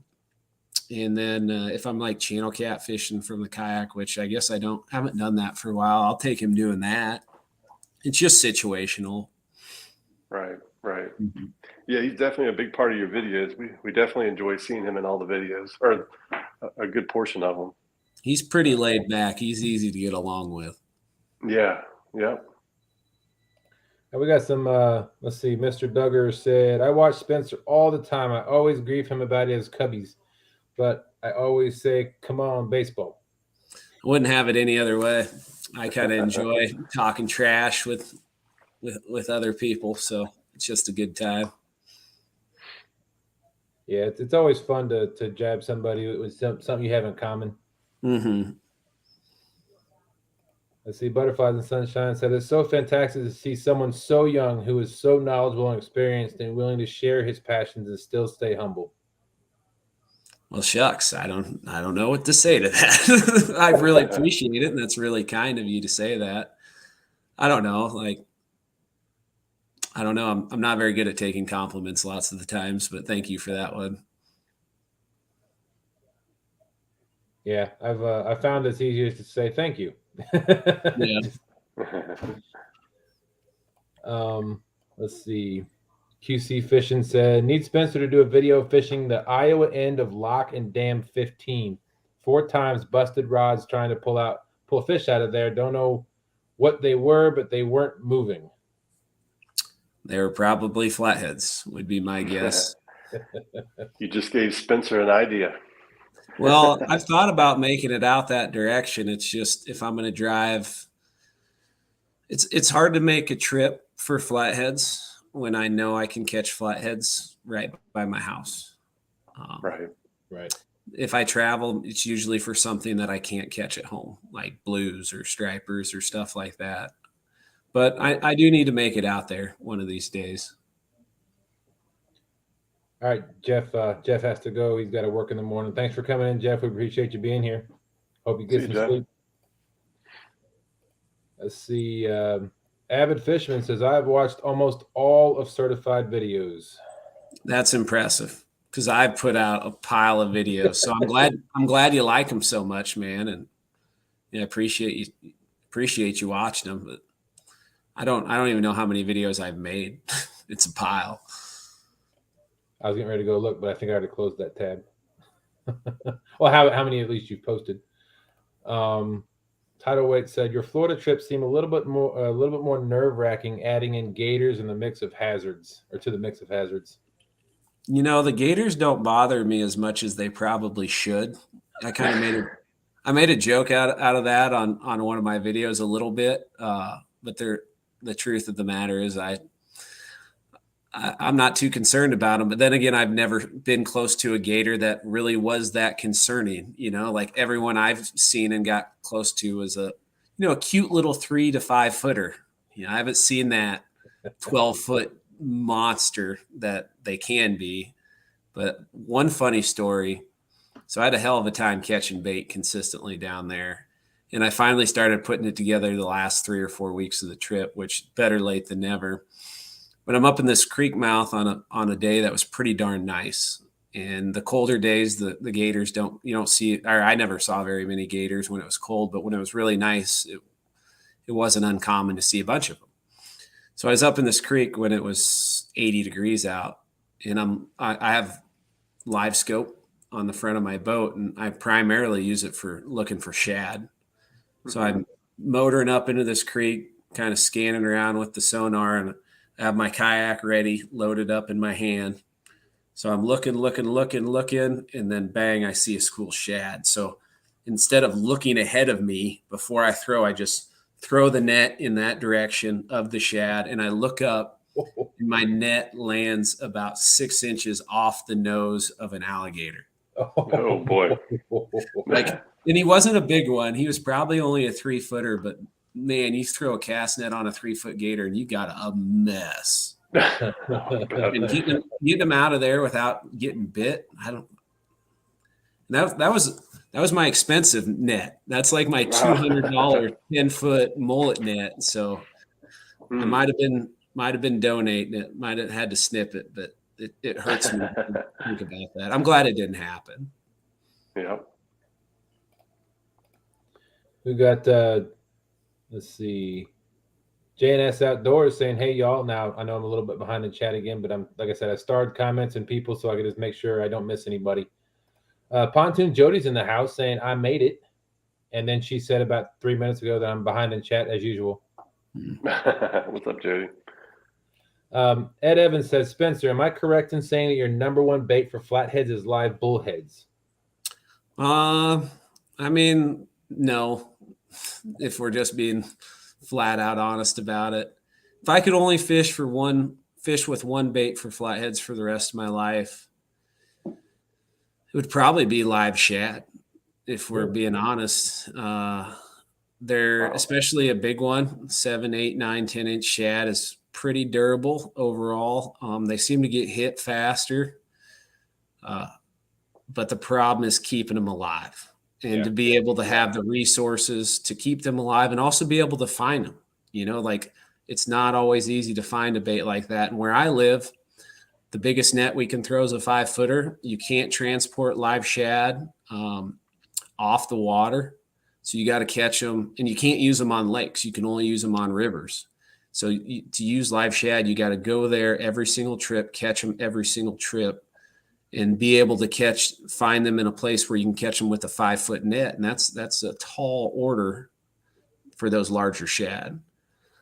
then if I'm like channel catfishing from the kayak, which I guess haven't done that for a while, I'll take him doing that. It's just situational. Right. Mm-hmm. Yeah, he's definitely a big part of your videos. We definitely enjoy seeing him in all the videos, or a good portion of them. He's pretty laid back. He's easy to get along with. Yeah. Yep. And we got some, let's see, Mr. Duggar said, I watch Spencer all the time. I always grieve him about his cubbies, but I always say, come on, baseball. I wouldn't have it any other way. I kind of enjoy talking trash with other people, so it's just a good time. Yeah, it's always fun to jab somebody with something you have in common. Mm-hmm. Let's see, Butterflies and Sunshine said, it's so fantastic to see someone so young who is so knowledgeable and experienced and willing to share his passions and still stay humble. Well, shucks, I don't know what to say to that. I really appreciate it, and that's really kind of you to say that. I don't know, I'm not very good at taking compliments lots of the times, but thank you for that one. Yeah, I found it's easier to say thank you. Yeah. Let's see. QC Fishing said, need Spencer to do a video fishing the Iowa end of Lock and Dam 15. 4 times, busted rods trying to pull fish out of there. Don't know what they were, but they weren't moving. They were probably flatheads, would be my guess. You just gave Spencer an idea. Well, I've thought about making it out that direction. It's just if I'm going to drive, it's hard to make a trip for flatheads when I know I can catch flatheads right by my house. Right. If I travel, it's usually for something that I can't catch at home, like blues or stripers or stuff like that. But I do need to make it out there one of these days. All right, Jeff. Jeff has to go. He's got to work in the morning. Thanks for coming in, Jeff. We appreciate you being here. Hope you get some sleep. Let's see. Avid Fishman says, I've watched almost all of certified videos. That's impressive because I've put out a pile of videos. So I'm glad you like them so much, man. And yeah, appreciate you watching them. But I don't even know how many videos I've made. It's a pile. I was getting ready to go look, but I think I already closed that tab. Well, how many at least you've posted? Tidal Weight said your Florida trips seem a little bit more nerve-wracking, adding in gators and the mix of hazards, or to the mix of hazards. You know, the gators don't bother me as much as they probably should. I kind of made a joke out of that on one of my videos a little bit, but the truth of the matter is I'm not too concerned about them. But then again, I've never been close to a gator that really was that concerning. You know, like everyone I've seen and got close to was a cute little 3 to 5 footer. You know, I haven't seen that 12-foot monster that they can be. But one funny story. So I had a hell of a time catching bait consistently down there. And I finally started putting it together the last 3 or 4 weeks of the trip, which better late than never. But I'm up in this creek mouth on a day that was pretty darn nice. And the colder days, the gators you don't see, or I never saw very many gators when it was cold, but when it was really nice, it wasn't uncommon to see a bunch of them. So I was up in this creek when it was 80 degrees out, and I have live scope on the front of my boat, and I primarily use it for looking for shad. So I'm motoring up into this creek, kind of scanning around with the sonar, and I have my kayak ready, loaded up in my hand. So I'm looking, and then bang, I see a school shad. So instead of looking ahead of me before I throw, I just throw the net in that direction of the shad, and I look up, and my net lands about 6 inches off the nose of an alligator. Oh boy. And he wasn't a big one. He was probably only a 3-footer, but man, you throw a cast net on a 3-foot gator and you got a mess. And getting him out of there without getting bit, that was my expensive net. That's like my $200 10-foot mullet net. So I might have been donating it, might have had to snip it, but it hurts me to think about that. I'm glad it didn't happen. Yeah. We got let's see, JNS Outdoors saying, hey y'all. Now I know I'm a little bit behind the chat again, but like I said, I starred comments and people so I could just make sure I don't miss anybody. Pontoon Jodi's in the house saying I made it, and then she said about 3 minutes ago that I'm behind in chat as usual. What's up, Jody? Ed Evans says, Spencer, am I correct in saying that your number one bait for flatheads is live bullheads? I mean, no, if we're just being flat out honest about it. If I could only fish with one bait for flatheads for the rest of my life, it would probably be live shad. If we're being honest, they're especially a big one, 7, 8, 9, 10-inch shad is pretty durable overall. They seem to get hit faster, but the problem is keeping them alive. And to be able to have the resources to keep them alive and also be able to find them, like it's not always easy to find a bait like that. And where I live, the biggest net we can throw is a 5-footer. You can't transport live shad off the water. So you got to catch them, and you can't use them on lakes. You can only use them on rivers. So to use live shad, you got to go there every single trip, catch them every single trip. and be able to find them in a place where you can catch them with a 5-foot net. And that's a tall order for those larger shad.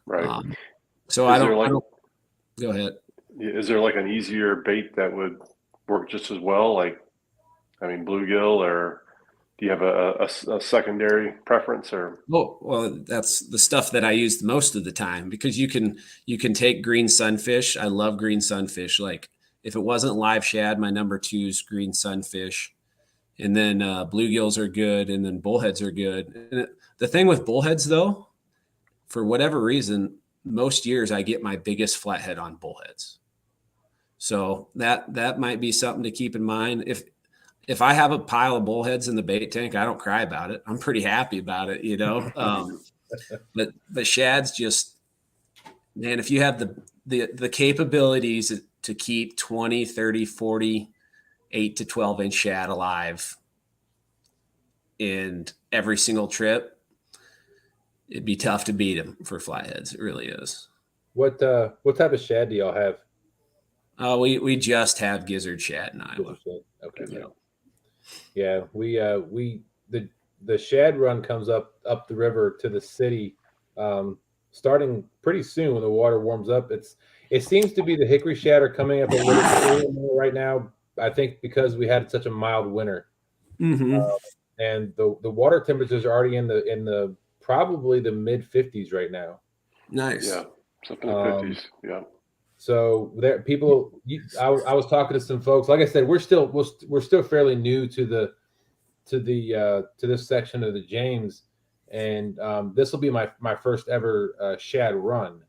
Right. So Is I there don't go ahead. Is there like an easier bait that would work just as well? Like, I mean, bluegill, or do you have a secondary preference? Or Well, that's the stuff that I use most of the time, because you can take green sunfish. I love green sunfish. Like, if it wasn't live shad, my number 2 is green sunfish. And then bluegills are good, and then bullheads are good. And the thing with bullheads, though, for whatever reason, most years I get my biggest flathead on bullheads. So that might be something to keep in mind. If I have a pile of bullheads in the bait tank, I don't cry about it. I'm pretty happy about it, you know. But shad's just, man, if you have the capabilities to keep 20, 30, 40, 8 to 12 inch shad alive in every single trip, it'd be tough to beat them for flatheads. It really is. What type of shad do y'all have? We just have gizzard shad in Iowa. Okay. Yeah, we the shad run comes up the river to the city, starting pretty soon when the water warms up. It seems to be the hickory shad are coming up a little more right now. I think because we had such a mild winter, and the water temperatures are already in the probably the mid 50s right now. Nice. Yeah, something in the 50s. Yeah. So there, people. I was talking to some folks. Like I said, we're still fairly new to this section of the James, and this will be my first ever shad run.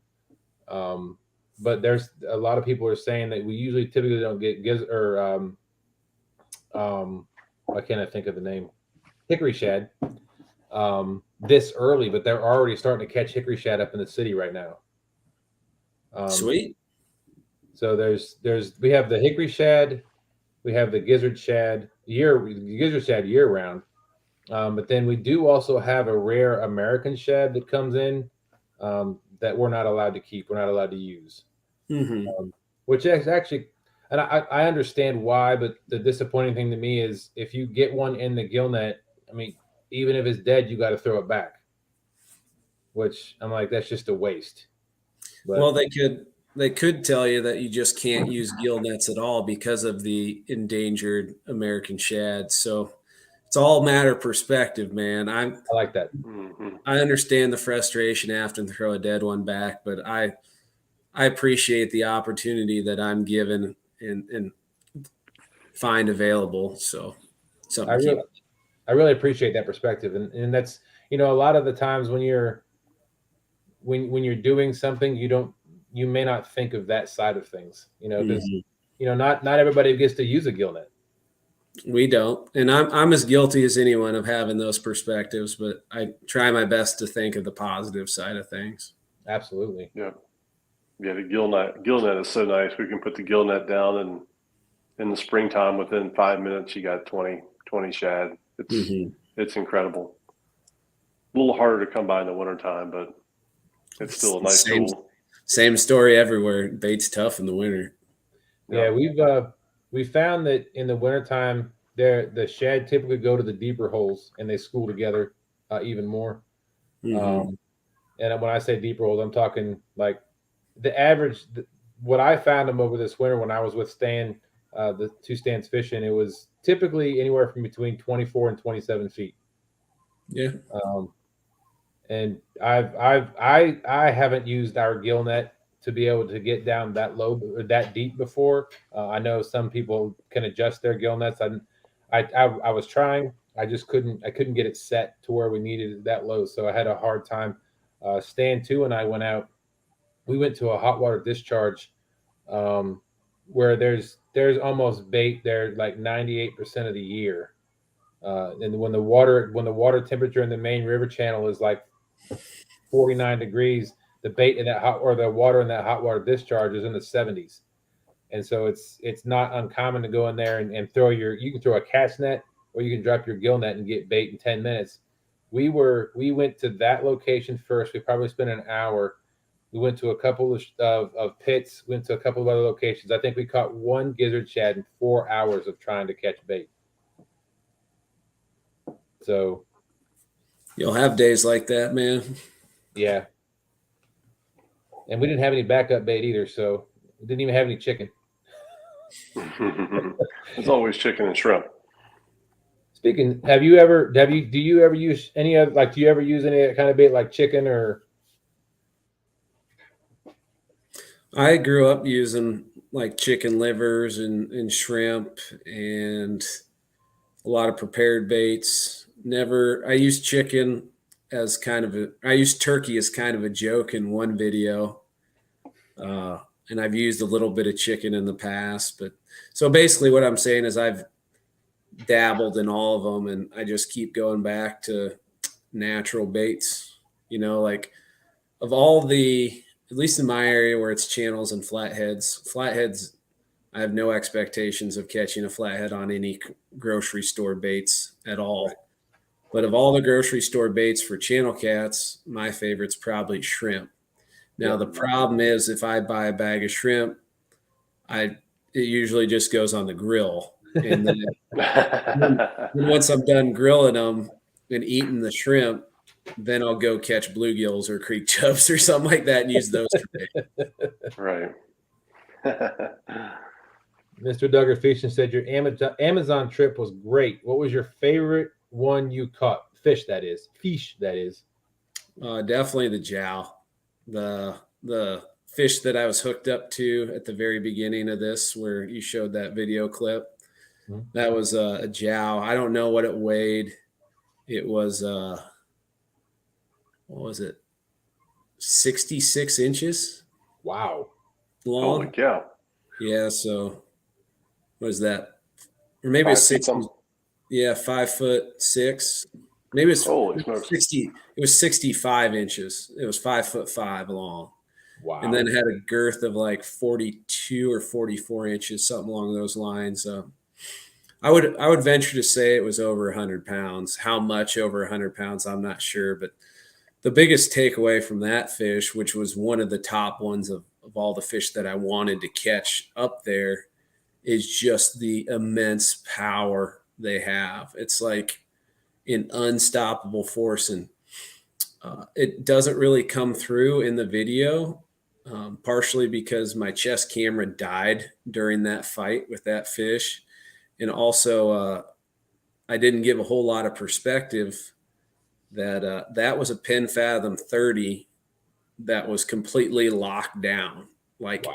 But there's a lot of people are saying that we typically don't get why can't I think of the name? Hickory shad this early, but they're already starting to catch hickory shad up in the city right now. Sweet. So we have the hickory shad, we have the gizzard shad year round, but then we do also have a rare American shad that comes in that we're not allowed to keep, we're not allowed to use, which is actually, and I understand why, but the disappointing thing to me is if you get one in the gill net, I mean, even if it's dead, you got to throw it back, which I'm like, that's just a waste. But, well, they could tell you that you just can't use gill nets at all because of the endangered American shad. So it's all a matter of perspective, man. I like that. I understand the frustration after throw a dead one back, but I appreciate the opportunity that I'm given and find available. So I really appreciate that perspective. And that's, a lot of the times when you're doing something, you may not think of that side of things, because, not everybody gets to use a gill net. We don't. And I'm as guilty as anyone of having those perspectives, but I try my best to think of the positive side of things. Absolutely. Yeah. Yeah. The gill net is so nice. We can put the gill net down, and in the springtime, within 5 minutes, you got 20 shad. It's incredible. A little harder to come by in the wintertime, but it's still a nice tool. Same story everywhere. Bait's tough in the winter. Yeah, we found that in the wintertime, the shad typically go to the deeper holes and they school together even more. And when I say deeper holes, I'm talking like the average. What I found them over this winter when I was with Stan, the two Stans fishing, it was typically anywhere from between 24 and 27 feet. Yeah. And I haven't used our gill net to be able to get down that low or that deep before. I know some people can adjust their gill nets. I was trying. I just couldn't get it set to where we needed it that low. So I had a hard time. Stan 2 and I went out. We went to a hot water discharge where there's almost bait there like 98% of the year. And when the water temperature in the main river channel is like 49 degrees, the bait in that the water in that hot water discharge is in the 70s. And so it's not uncommon to go in there and you can throw a cast net or you can drop your gill net and get bait in 10 minutes. We went to that location first. We probably spent an hour. We went to a couple of pits, went to a couple of other locations. I think we caught one gizzard shad in 4 hours of trying to catch bait. So You'll have days like that, man. yeah. And we didn't have any backup bait either, so we didn't even have any chicken. There's always chicken and shrimp. Speaking, do you ever use any of, like, do you ever use any kind of bait like chicken or? I grew up using like chicken livers and shrimp and a lot of prepared baits. I used chicken as I used turkey as kind of a joke in one video. And I've used a little bit of chicken in the past, but so basically what I'm saying is I've dabbled in all of them and I just keep going back to natural baits, like of all the, at least in my area where it's channels and flatheads, I have no expectations of catching a flathead on any grocery store baits at all. But of all the grocery store baits for channel cats, my favorite's probably shrimp. Now, the problem is if I buy a bag of shrimp, it usually just goes on the grill. And then once I'm done grilling them and eating the shrimp, then I'll go catch bluegills or creek chubs or something like that and use those for bait. Right. Mr. Duggar Fishing said your Amazon trip was great. What was your favorite one you caught? Fish, that is. Definitely the jowl. The fish that I was hooked up to at the very beginning of this, where you showed that video clip, that was a jowl. I don't know what it weighed. It was what was it? 66 inches. Wow. Long. Holy cow. Yeah. So what is that? Or maybe it's 6. Yeah, 5'6". Maybe it's 60. It was 65 inches. It was 5'5" long. Wow. And then had a girth of like 42 or 44 inches, something along those lines. I would venture to say it was over 100 pounds. How much over 100 pounds, I'm not sure. But the biggest takeaway from that fish, which was one of the top ones of all the fish that I wanted to catch up there, is just the immense power they have. It's like an unstoppable force. And it doesn't really come through in the video, partially because my chest camera died during that fight with that fish. And also, I didn't give a whole lot of perspective that that was a Penn Fathom 30 that was completely locked down. Like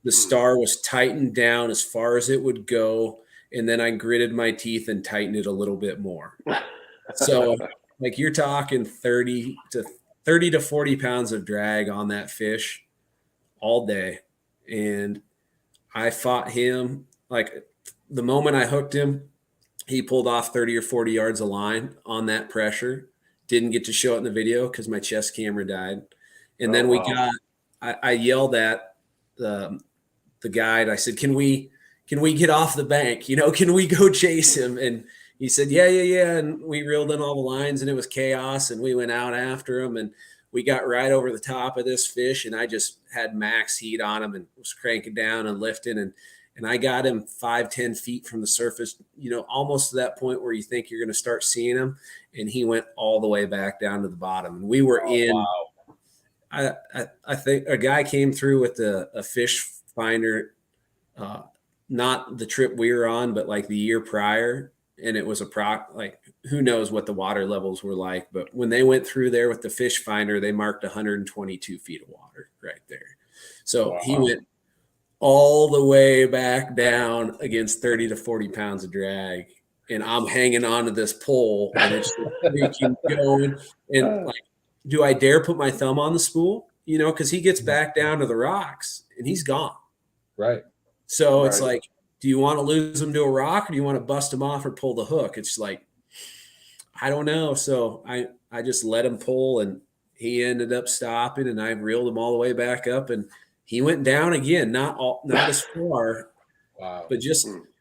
the star was tightened down as far as it would go. And then I gritted my teeth and tightened it a little bit more. So like you're talking 30 to 40 pounds of drag on that fish all day. And I fought him. Like the moment I hooked him, he pulled off 30 or 40 yards of line on that pressure. Didn't get to show it in the video because my chest camera died. And then I yelled at the guide. I said, can we get off the bank? Can we go chase him? And he said, yeah. And we reeled in all the lines and it was chaos. And we went out after him and we got right over the top of this fish. And I just had max heat on him and was cranking down and lifting. And I got him 5-10 feet from the surface, almost to that point where you think you're going to start seeing him. And he went all the way back down to the bottom. And we were I think a guy came through with a fish finder, not the trip we were on, but like the year prior. And it was who knows what the water levels were like. But when they went through there with the fish finder, they marked 122 feet of water right there. So he went all the way back down against 30 to 40 pounds of drag. And I'm hanging onto this pole and it's freaking going. And like, do I dare put my thumb on the spool? Because he gets back down to the rocks and he's gone. Right. So it's like, do you want to lose him to a rock or do you want to bust him off or pull the hook? It's like, I don't know. So I just let him pull and he ended up stopping and I reeled him all the way back up and he went down again, not as far. Wow. But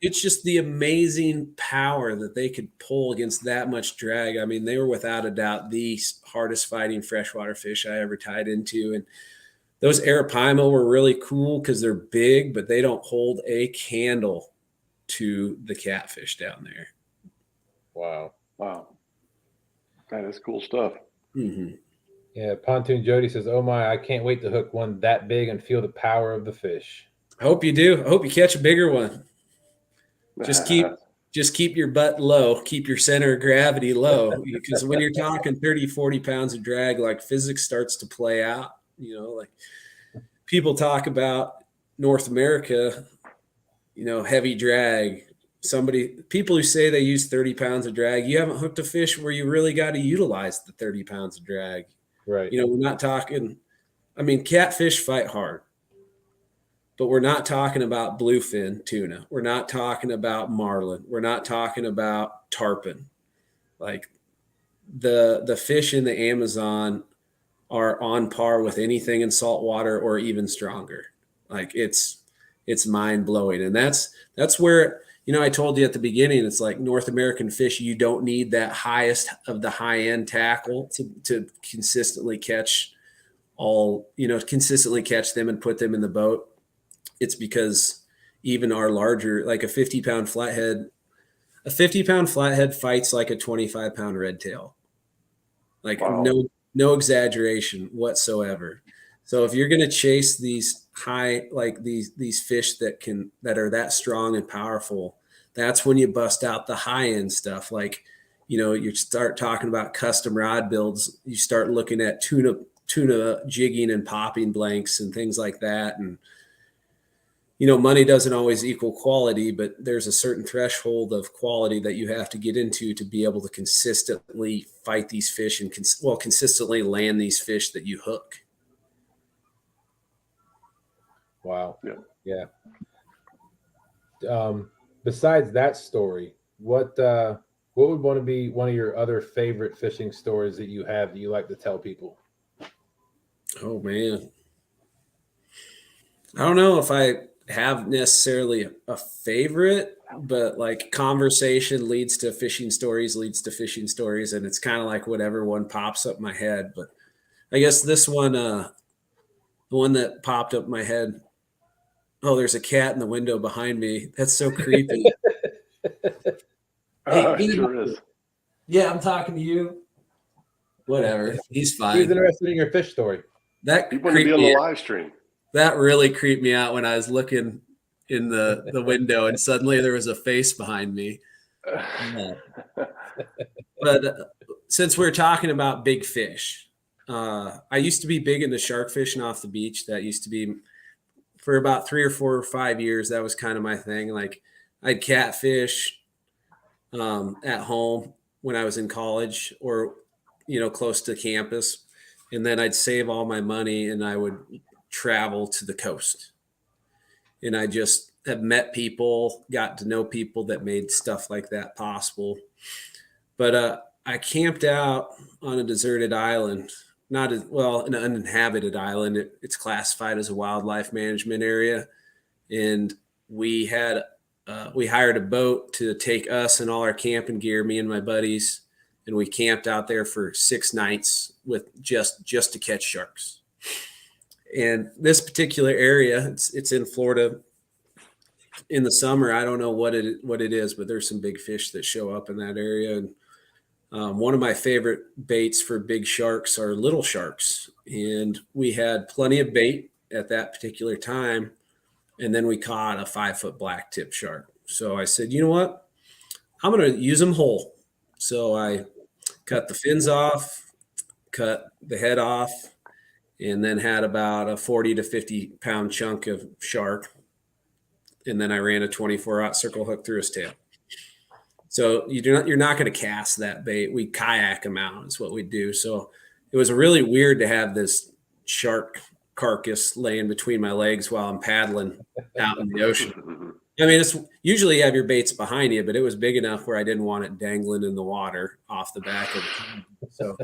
it's just the amazing power that they could pull against that much drag. I mean, they were without a doubt the hardest fighting freshwater fish I ever tied into. And Those Arapaima were really cool because they're big, but they don't hold a candle to the catfish down there. Wow. Wow. That is cool stuff. Mm-hmm. Yeah, Pontoon Jodi says, "Oh my, I can't wait to hook one that big and feel the power of the fish." I hope you do. I hope you catch a bigger one. Just keep your butt low, keep your center of gravity low, because when you're talking 30, 40 pounds of drag, like physics starts to play out. Like people talk about North America, heavy drag. People who say they use 30 pounds of drag, you haven't hooked a fish where you really got to utilize the 30 pounds of drag. Right. We're not talking, catfish fight hard, but we're not talking about bluefin tuna. We're not talking about marlin. We're not talking about tarpon. Like the fish in the Amazon are on par with anything in saltwater or even stronger. Like it's mind blowing. And that's where, I told you at the beginning, it's like North American fish. You don't need that highest of the high end tackle to consistently catch consistently catch them and put them in the boat. It's because even our larger, like a 50-pound flathead fights like a 25-pound red tail. Like Wow. no exaggeration whatsoever. So if you're going to chase these high, like these fish that are that strong and powerful, that's when you bust out the high end stuff. Like, you start talking about custom rod builds. You start looking at tuna jigging and popping blanks and things like that. And, money doesn't always equal quality, but there's a certain threshold of quality that you have to get into to be able to consistently fight these fish and consistently land these fish that you hook. Wow. Yeah. Besides that story, what would want to be one of your other favorite fishing stories that you have that you like to tell people? Oh man, I don't know if I have necessarily a favorite, but like conversation leads to fishing stories, and it's kind of like whatever one pops up in my head. But I guess this one, the one that popped up in my head. Oh, there's a cat in the window behind me. That's so creepy. It sure is. Yeah, I'm talking to you. Whatever. He's fine. He's interested in your fish story. He wanted to be on the live stream. That really creeped me out when I was looking in the window and suddenly there was a face behind me. But since we're talking about big fish, I used to be big into shark fishing off the beach. That used to be for about 3 or 4 or 5 years. That was kind of my thing. Like I'd catfish at home when I was in college or, close to campus. And then I'd save all my money and I would travel to the coast. And I just have met people, got to know people that made stuff like that possible. But I camped out on a deserted island, an uninhabited island. It's classified as a wildlife management area. And we hired a boat to take us and all our camping gear, me and my buddies. And we camped out there for 6 nights with just to catch sharks. And this particular area, it's in Florida. In the summer, I don't know what it is, but there's some big fish that show up in that area. And one of my favorite baits for big sharks are little sharks. And we had plenty of bait at that particular time. And then we caught a 5-foot black tip shark. So I said, you know what? I'm going to use them whole. So I cut the fins off, cut the head off, and then had about a 40 to 50 pound chunk of shark. And then I ran a 24-aught circle hook through his tail. So you're not going to cast that bait. We kayak them out is what we do. So it was really weird to have this shark carcass laying between my legs while I'm paddling out in the ocean. I mean, it's usually you have your baits behind you, but it was big enough where I didn't want it dangling in the water off the back of it. So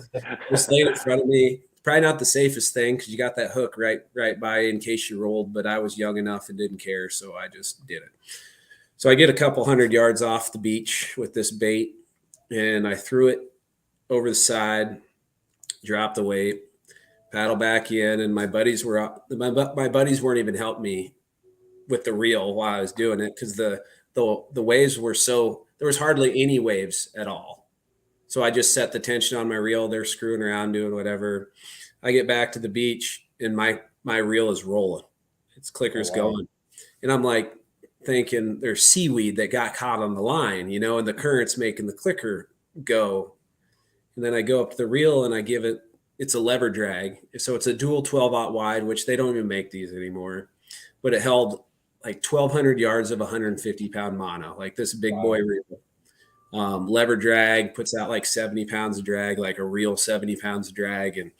just laid in front of me. Probably not the safest thing because you got that hook right by in case you rolled, but I was young enough and didn't care, so I just did it. So I get a couple 100 yards off the beach with this bait, and I threw it over the side, dropped the weight, paddle back in, and my buddies were up. My buddies weren't even helping me with the reel while I was doing it because the waves were so there was hardly any waves at all. So I just set the tension on my reel. They're screwing around doing whatever. I get back to the beach and my reel is rolling. Its clicker's going, and I'm like thinking there's seaweed that got caught on the line, and the current's making the clicker go. And then I go up to the reel and I give it. It's a lever drag, so it's a dual 12-aught wide, which they don't even make these anymore. But it held like 1,200 yards of 150-pound mono, like this big boy reel. Lever drag puts out like 70 pounds of drag, like a real 70 pounds of drag, and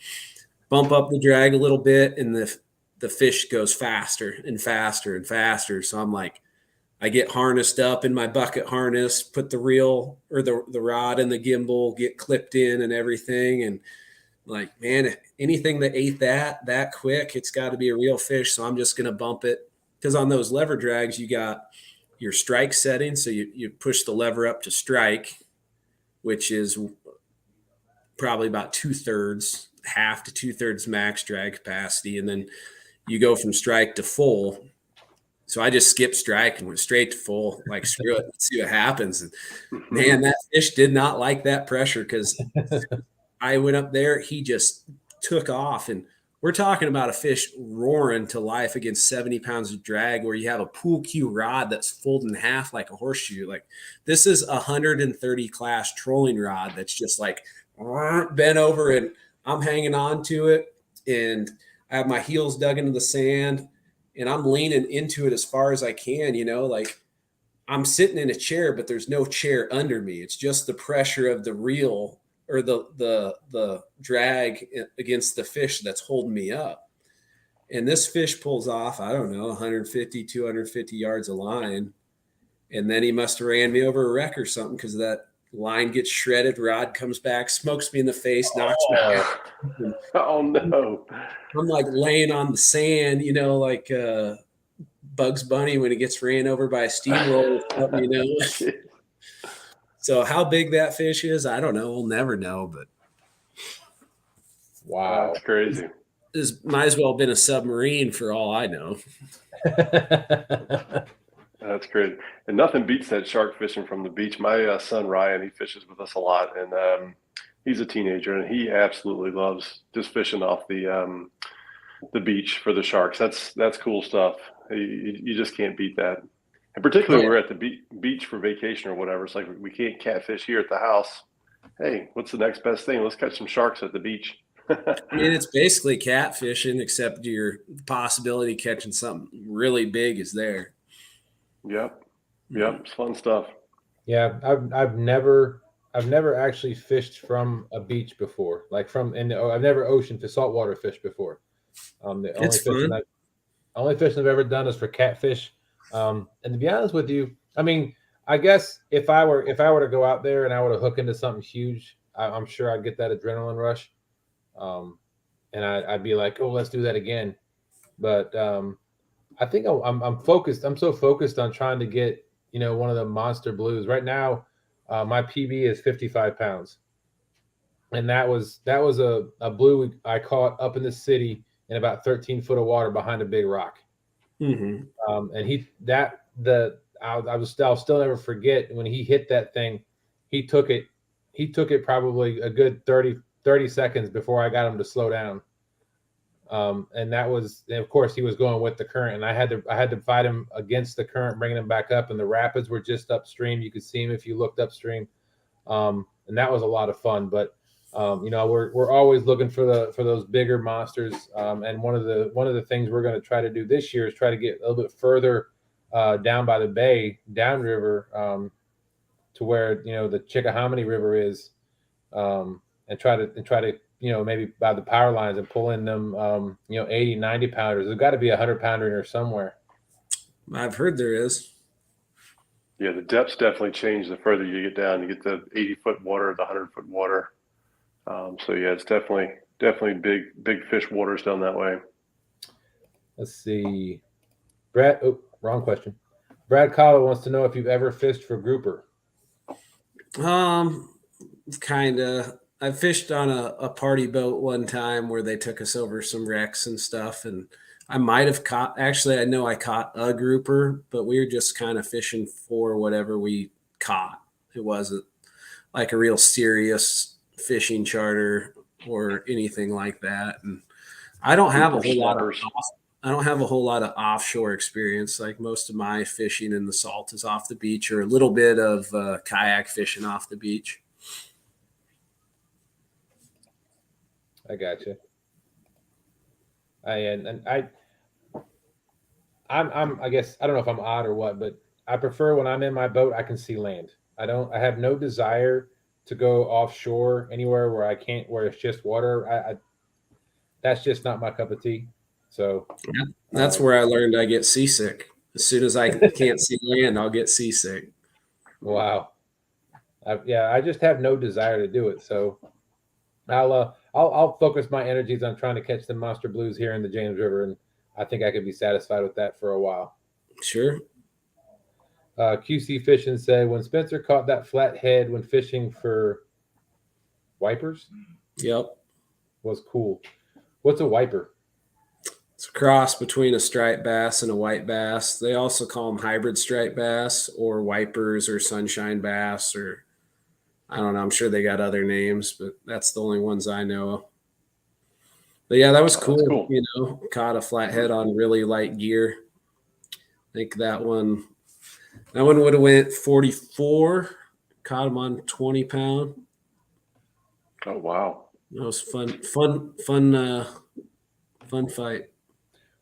bump up the drag a little bit, and the fish goes faster and faster and faster. So I'm like, I get harnessed up in my bucket harness, put the reel or the rod and the gimbal, get clipped in and everything, and like, man, anything that ate that quick, it's got to be a real fish. So I'm just gonna bump it, because on those lever drags you got your strike setting, so you push the lever up to strike, which is probably about 2/3, half to 2/3 max drag capacity, and then you go from strike to full. So I just skipped strike and went straight to full, like screw it, let's see what happens. And man, that fish did not like that pressure, because I went up there, he just took off, and we're talking about a fish roaring to life against 70 pounds of drag, where you have a pool cue rod that's folded in half like a horseshoe. Like, this is 130 class trolling rod that's just like bent over, and I'm hanging on to it, and I have my heels dug into the sand, and I'm leaning into it as far as I can, like I'm sitting in a chair, but there's no chair under me. It's just the pressure of the reel or the drag against the fish that's holding me up. And this fish pulls off, I don't know, 150, 250 yards of line. And then he must have ran me over a wreck or something, because that line gets shredded, rod comes back, smokes me in the face, knocks me out. Oh, no. I'm like laying on the sand, like Bugs Bunny when he gets ran over by a steamroller. So how big that fish is, I don't know. We'll never know, but wow, that's crazy. This might as well have been a submarine for all I know. That's great. And nothing beats that shark fishing from the beach. My son Ryan, he fishes with us a lot, and he's a teenager, and he absolutely loves just fishing off the beach for the sharks. That's cool stuff. You just can't beat that. And particularly when we're at the beach for vacation or whatever, it's like we can't catfish here at the house. Hey, what's the next best thing? Let's catch some sharks at the beach. I mean, it's basically catfishing, except your possibility of catching something really big is there. Yep, it's fun stuff. Yeah, I've never actually fished from a beach before, like I've never ocean to saltwater fished before. The only fishing I've ever done is for catfish. And to be honest with you, I mean, I guess if I were to go out there and I were to hook into something huge, I'm sure I'd get that adrenaline rush, and I'd be like, oh, let's do that again. But I think I'm focused. I'm so focused on trying to get one of the monster blues right now. My PB is 55 pounds, and that was a blue I caught up in the city in about 13 foot of water behind a big rock. Mm-hmm. And I'll still never forget when he hit that thing. He took it probably a good 30 seconds before I got him to slow down. And of course he was going with the current, and I had to fight him against the current, bringing him back up, and the rapids were just upstream. You could see him if you looked upstream. And that was a lot of fun, but we're always looking for those bigger monsters. And one of the things we're going to try to do this year is try to get a little bit further down by the bay, downriver, to where the Chickahominy River is, and try to maybe by the power lines and pull in them 80, 90 pounders. There's got to be 100 pounder in there somewhere. I've heard there is. Yeah, the depths definitely change the further you get down. You get the 80-foot water, the 100-foot water. So yeah, it's definitely big fish waters down that way. Let's see, Brad. Oh, wrong question. Brad Collar wants to know if you've ever fished for grouper. Kind of. I fished on a party boat one time where they took us over some wrecks and stuff, and I might have caught. Actually, I know I caught a grouper, but we were just kind of fishing for whatever we caught. It wasn't like a real serious fishing charter or anything like that. And I don't have a Grouper whole lot of snappers. I don't have a whole lot of offshore experience. Like most of my fishing in the salt is off the beach, or a little bit of kayak fishing off the beach. I got you. I guess I don't know if I'm odd or what, but I prefer when I'm in my boat I can see land. I have no desire to go offshore anywhere where I can't where it's just water. I that's just not my cup of tea. So That's where I learned I get seasick. As soon as I can't see land, I'll get seasick. wow. I just have no desire to do it. So I'll focus my energies on trying to catch the monster blues here in the James River, and I think I could be satisfied with that for a while. Sure. QC Fishing said when Spencer caught that flathead when fishing for wipers Yep. was cool. What's a wiper? It's a cross between a striped bass and a white bass. They also call them hybrid striped bass or wipers or sunshine bass, or I don't know. I'm sure they got other names, but that's the only ones I know of. But yeah, that was cool. cool. You know, caught a flathead on really light gear. I think that one would have went 44. Caught him on 20 pound. Oh wow. That was fun fight.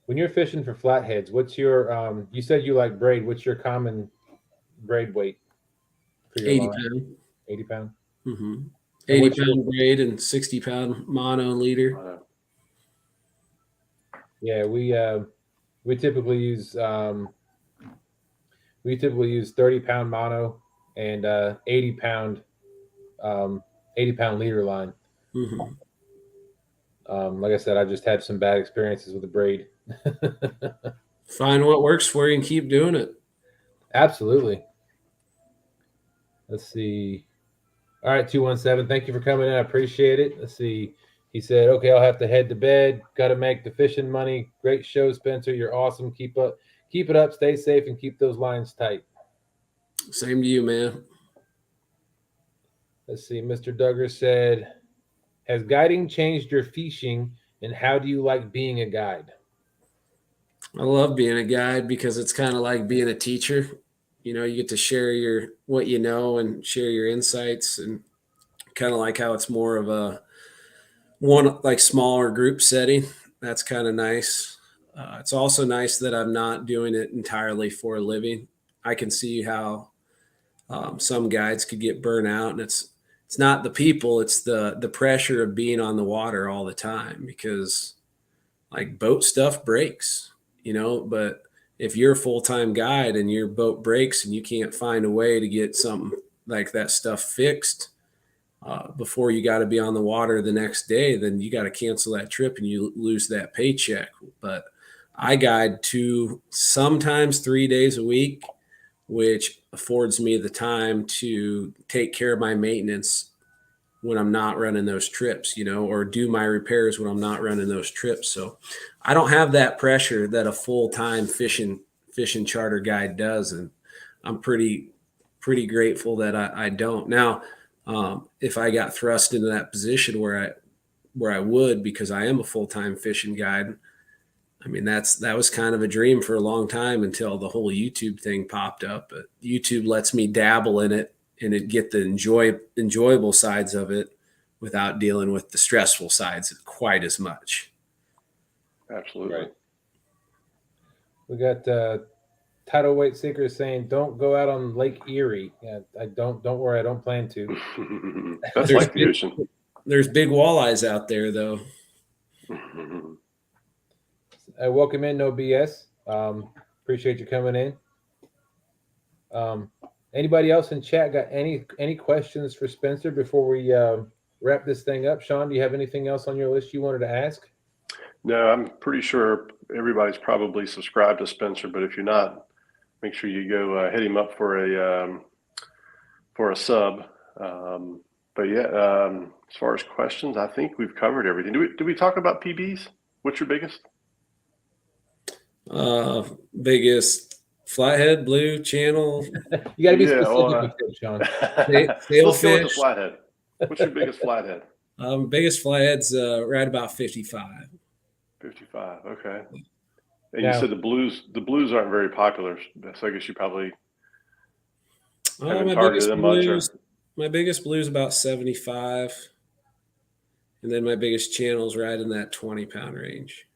When you're fishing for flatheads, what's your you said you like braid. What's your common braid weight for your 80 line? pound. 80 pound. Mm-hmm. And 80 what's your- pound braid and 60 pound mono leader. Yeah, we typically use 30 pound mono and 80 pound leader line. Mm-hmm. Like I said, I just had some bad experiences with the braid. Find what works for you and keep doing it. Absolutely. Let's see. All right, 217. Thank you for coming in. I appreciate it. Let's see. He said, "Okay, I'll have to head to bed. Got to make the fishing money. Great show, Spencer. You're awesome. Keep it up. Stay safe and keep those lines tight." Same to you, man. Let's see. Mr. Duggar said, "Has guiding changed your fishing, and how do you like being a guide?" I love being a guide because it's kind of like being a teacher. You know, you get to share what you know and share your insights, and kind of like how it's more of a one like smaller group setting. That's kind of nice. It's also nice that I'm not doing it entirely for a living. I can see how some guides could get burnt out, and it's not the people, it's the pressure of being on the water all the time, because like boat stuff breaks, you know. But if you're a full-time guide and your boat breaks and you can't find a way to get something like that stuff fixed before you got to be on the water the next day, then you got to cancel that trip and you lose that paycheck. But I guide 2, sometimes 3 days a week, which affords me the time to take care of my maintenance when I'm not running those trips, you know, or do my repairs when I'm not running those trips. So I don't have that pressure that a full-time fishing charter guide does. And I'm pretty grateful that I don't. Now, if I got thrust into that position where I would, because I am a full-time fishing guide, I mean, that was kind of a dream for a long time until the whole YouTube thing popped up. But YouTube lets me dabble in it and get the enjoyable sides of it without dealing with the stressful sides quite as much. Absolutely. Right. We got Tidal Weight Seekers saying, "Don't go out on Lake Erie." Yeah, I don't worry, I don't plan to. That's like the ocean. There's big walleyes out there, though. Welcome in, no BS. Appreciate you coming in. Anybody else in chat got any questions for Spencer before we wrap this thing up? Sean, do you have anything else on your list you wanted to ask? No, I'm pretty sure everybody's probably subscribed to Spencer, but if you're not, make sure you go hit him up for a sub. But yeah, as far as questions, I think we've covered everything. Do we talk about PBs? What's your biggest? Biggest flathead, blue, channel, You got to be Yeah, specific well, with it, Sean. let's go with the sailfish. flathead. What's your biggest flathead? Biggest flathead's right about 55. 55. Okay. And Now- you said the blues aren't very popular, so I guess you probably haven't targeted them much. Or... My biggest blue's about 75, and then my biggest channel's right in that 20-pound range.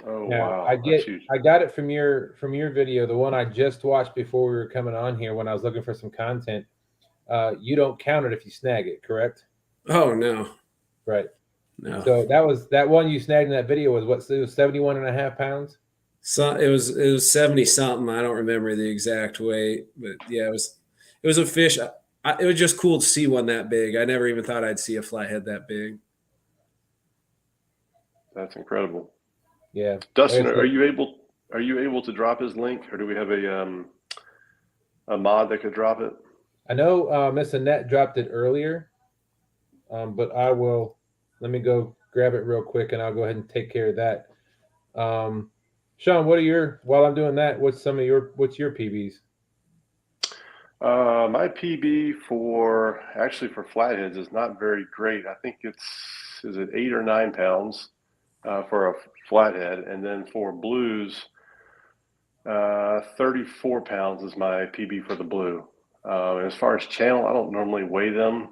Oh Now, wow, I got it from your video, the one I just watched before we were coming on here when I was looking for some content. You don't count it if you snag it, correct? Oh no, Right. no. So that one you snagged in that video was what? It was 71.5 pounds. So it was 70 something. I don't remember the exact weight, but yeah, it was a fish. It was just cool to see one that big. I never even thought I'd see a flathead that big. that's incredible. Yeah. Dustin, are you able to drop his link, or do we have a mod that could drop it? I know Miss Annette dropped it earlier, but I will. Let me go grab it real quick, and I'll go ahead and take care of that. Sean, while I'm doing that, what's your PBs? My PB for flatheads is not very great. I think is it 8 or 9 pounds for a flathead, and then for blues, 34 pounds is my PB for the blue. As far as channel, I don't normally weigh them.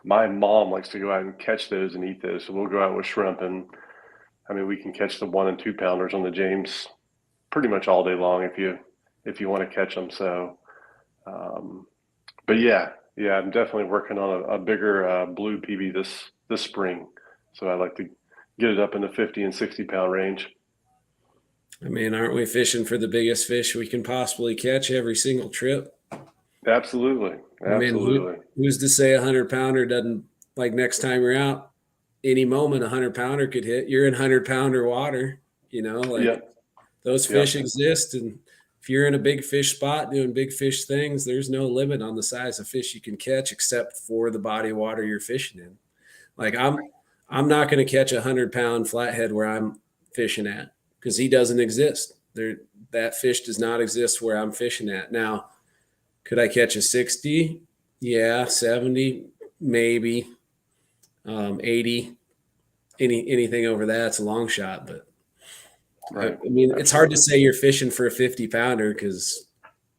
My mom likes to go out and catch those and eat those, so we'll go out with shrimp, and I mean we can catch the 1 and 2 pounders on the James pretty much all day long if you want to catch them. So, but yeah, I'm definitely working on a bigger blue PB this spring. So I like to get it up in the 50 and 60 pound range. I mean, aren't we fishing for the biggest fish we can possibly catch every single trip? Absolutely. I mean, who's to say 100-pounder doesn't, like next time you're out, any moment 100-pounder could hit. You're in 100-pounder water, those fish exist. And if you're in a big fish spot doing big fish things, there's no limit on the size of fish you can catch except for the body of water you're fishing in. Like I'm not going to catch a 100-pound flathead where I'm fishing at because he doesn't exist. That fish does not exist where I'm fishing at. Now, could I catch a 60? Yeah, 70, maybe, 80. Anything over that's a long shot. But right. I mean, it's hard to say you're fishing for a 50-pounder because,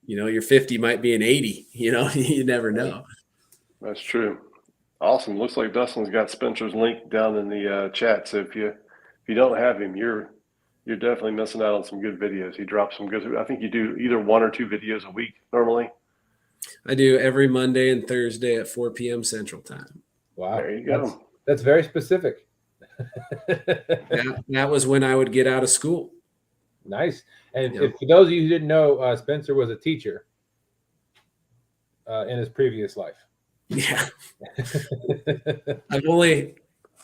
your 50 might be an 80. You never know. That's true. Awesome. Looks like Dustin's got Spencer's link down in the chat. So if you don't have him, you're definitely missing out on some good videos. He drops some good. I think you do either 1 or 2 videos a week normally. I do every Monday and Thursday at 4 p.m. Central Time. Wow. There you go. That's very specific. That was when I would get out of school. Nice. And if, for those of you who didn't know, Spencer was a teacher in his previous life. Yeah.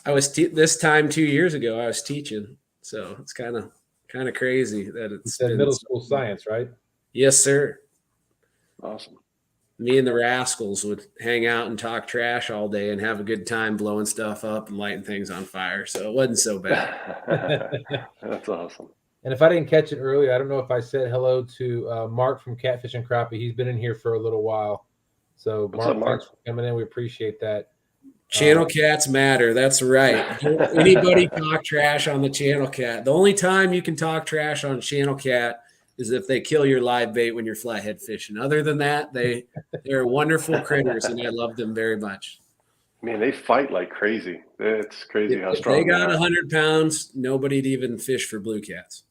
This time 2 years ago, I was teaching. So it's kind of crazy that it's middle school science, right? Yes, sir. Awesome. Me and the rascals would hang out and talk trash all day and have a good time blowing stuff up and lighting things on fire. So it wasn't so bad. That's awesome. And if I didn't catch it earlier, I don't know if I said hello to Mark from Catfishing Crappie. He's been in here for a little while. So What's up, Mark? Thanks for coming in. We appreciate that. Channel cats matter. That's right. Don't anybody talk trash on the channel cat. The only time you can talk trash on channel cat is if they kill your live bait when you're flathead fishing. Other than that, they're wonderful critters, and I love them very much. Man, they fight like crazy. It's crazy how strong they got 100 pounds. Nobody'd even fish for blue cats.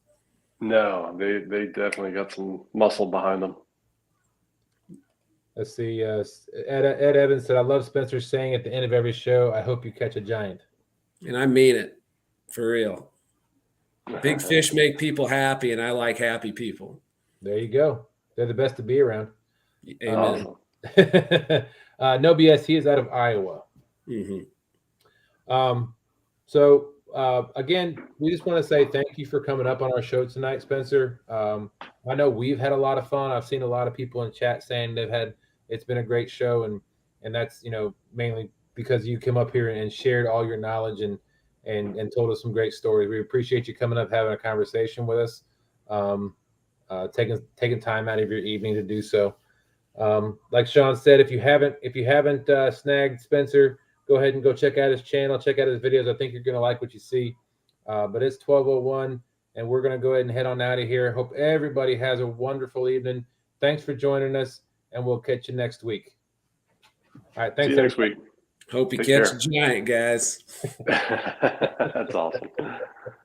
No, they definitely got some muscle behind them. Let's see. Ed Evans said, I love Spencer saying at the end of every show, I hope you catch a giant. And I mean it, for real. Big fish make people happy, and I like happy people. There you go. They're the best to be around. Amen. Awesome. No BS. He is out of Iowa. Mm-hmm. So again, we just want to say thank you for coming up on our show tonight, Spencer. I know we've had a lot of fun. I've seen a lot of people in chat saying it's been a great show, and and that's mainly because you came up here and shared all your knowledge and told us some great stories. We appreciate you coming up, having a conversation with us, taking time out of your evening to do so. Like Sean said, if you haven't snagged Spencer, go ahead and go check out his channel, check out his videos. I think you're gonna like what you see. But it's 12:01, and we're gonna go ahead and head on out of here. Hope everybody has a wonderful evening. Thanks for joining us, and we'll catch you next week. All right, thanks. See you next week. Hope you Take catch care. a giant, guys. That's awesome.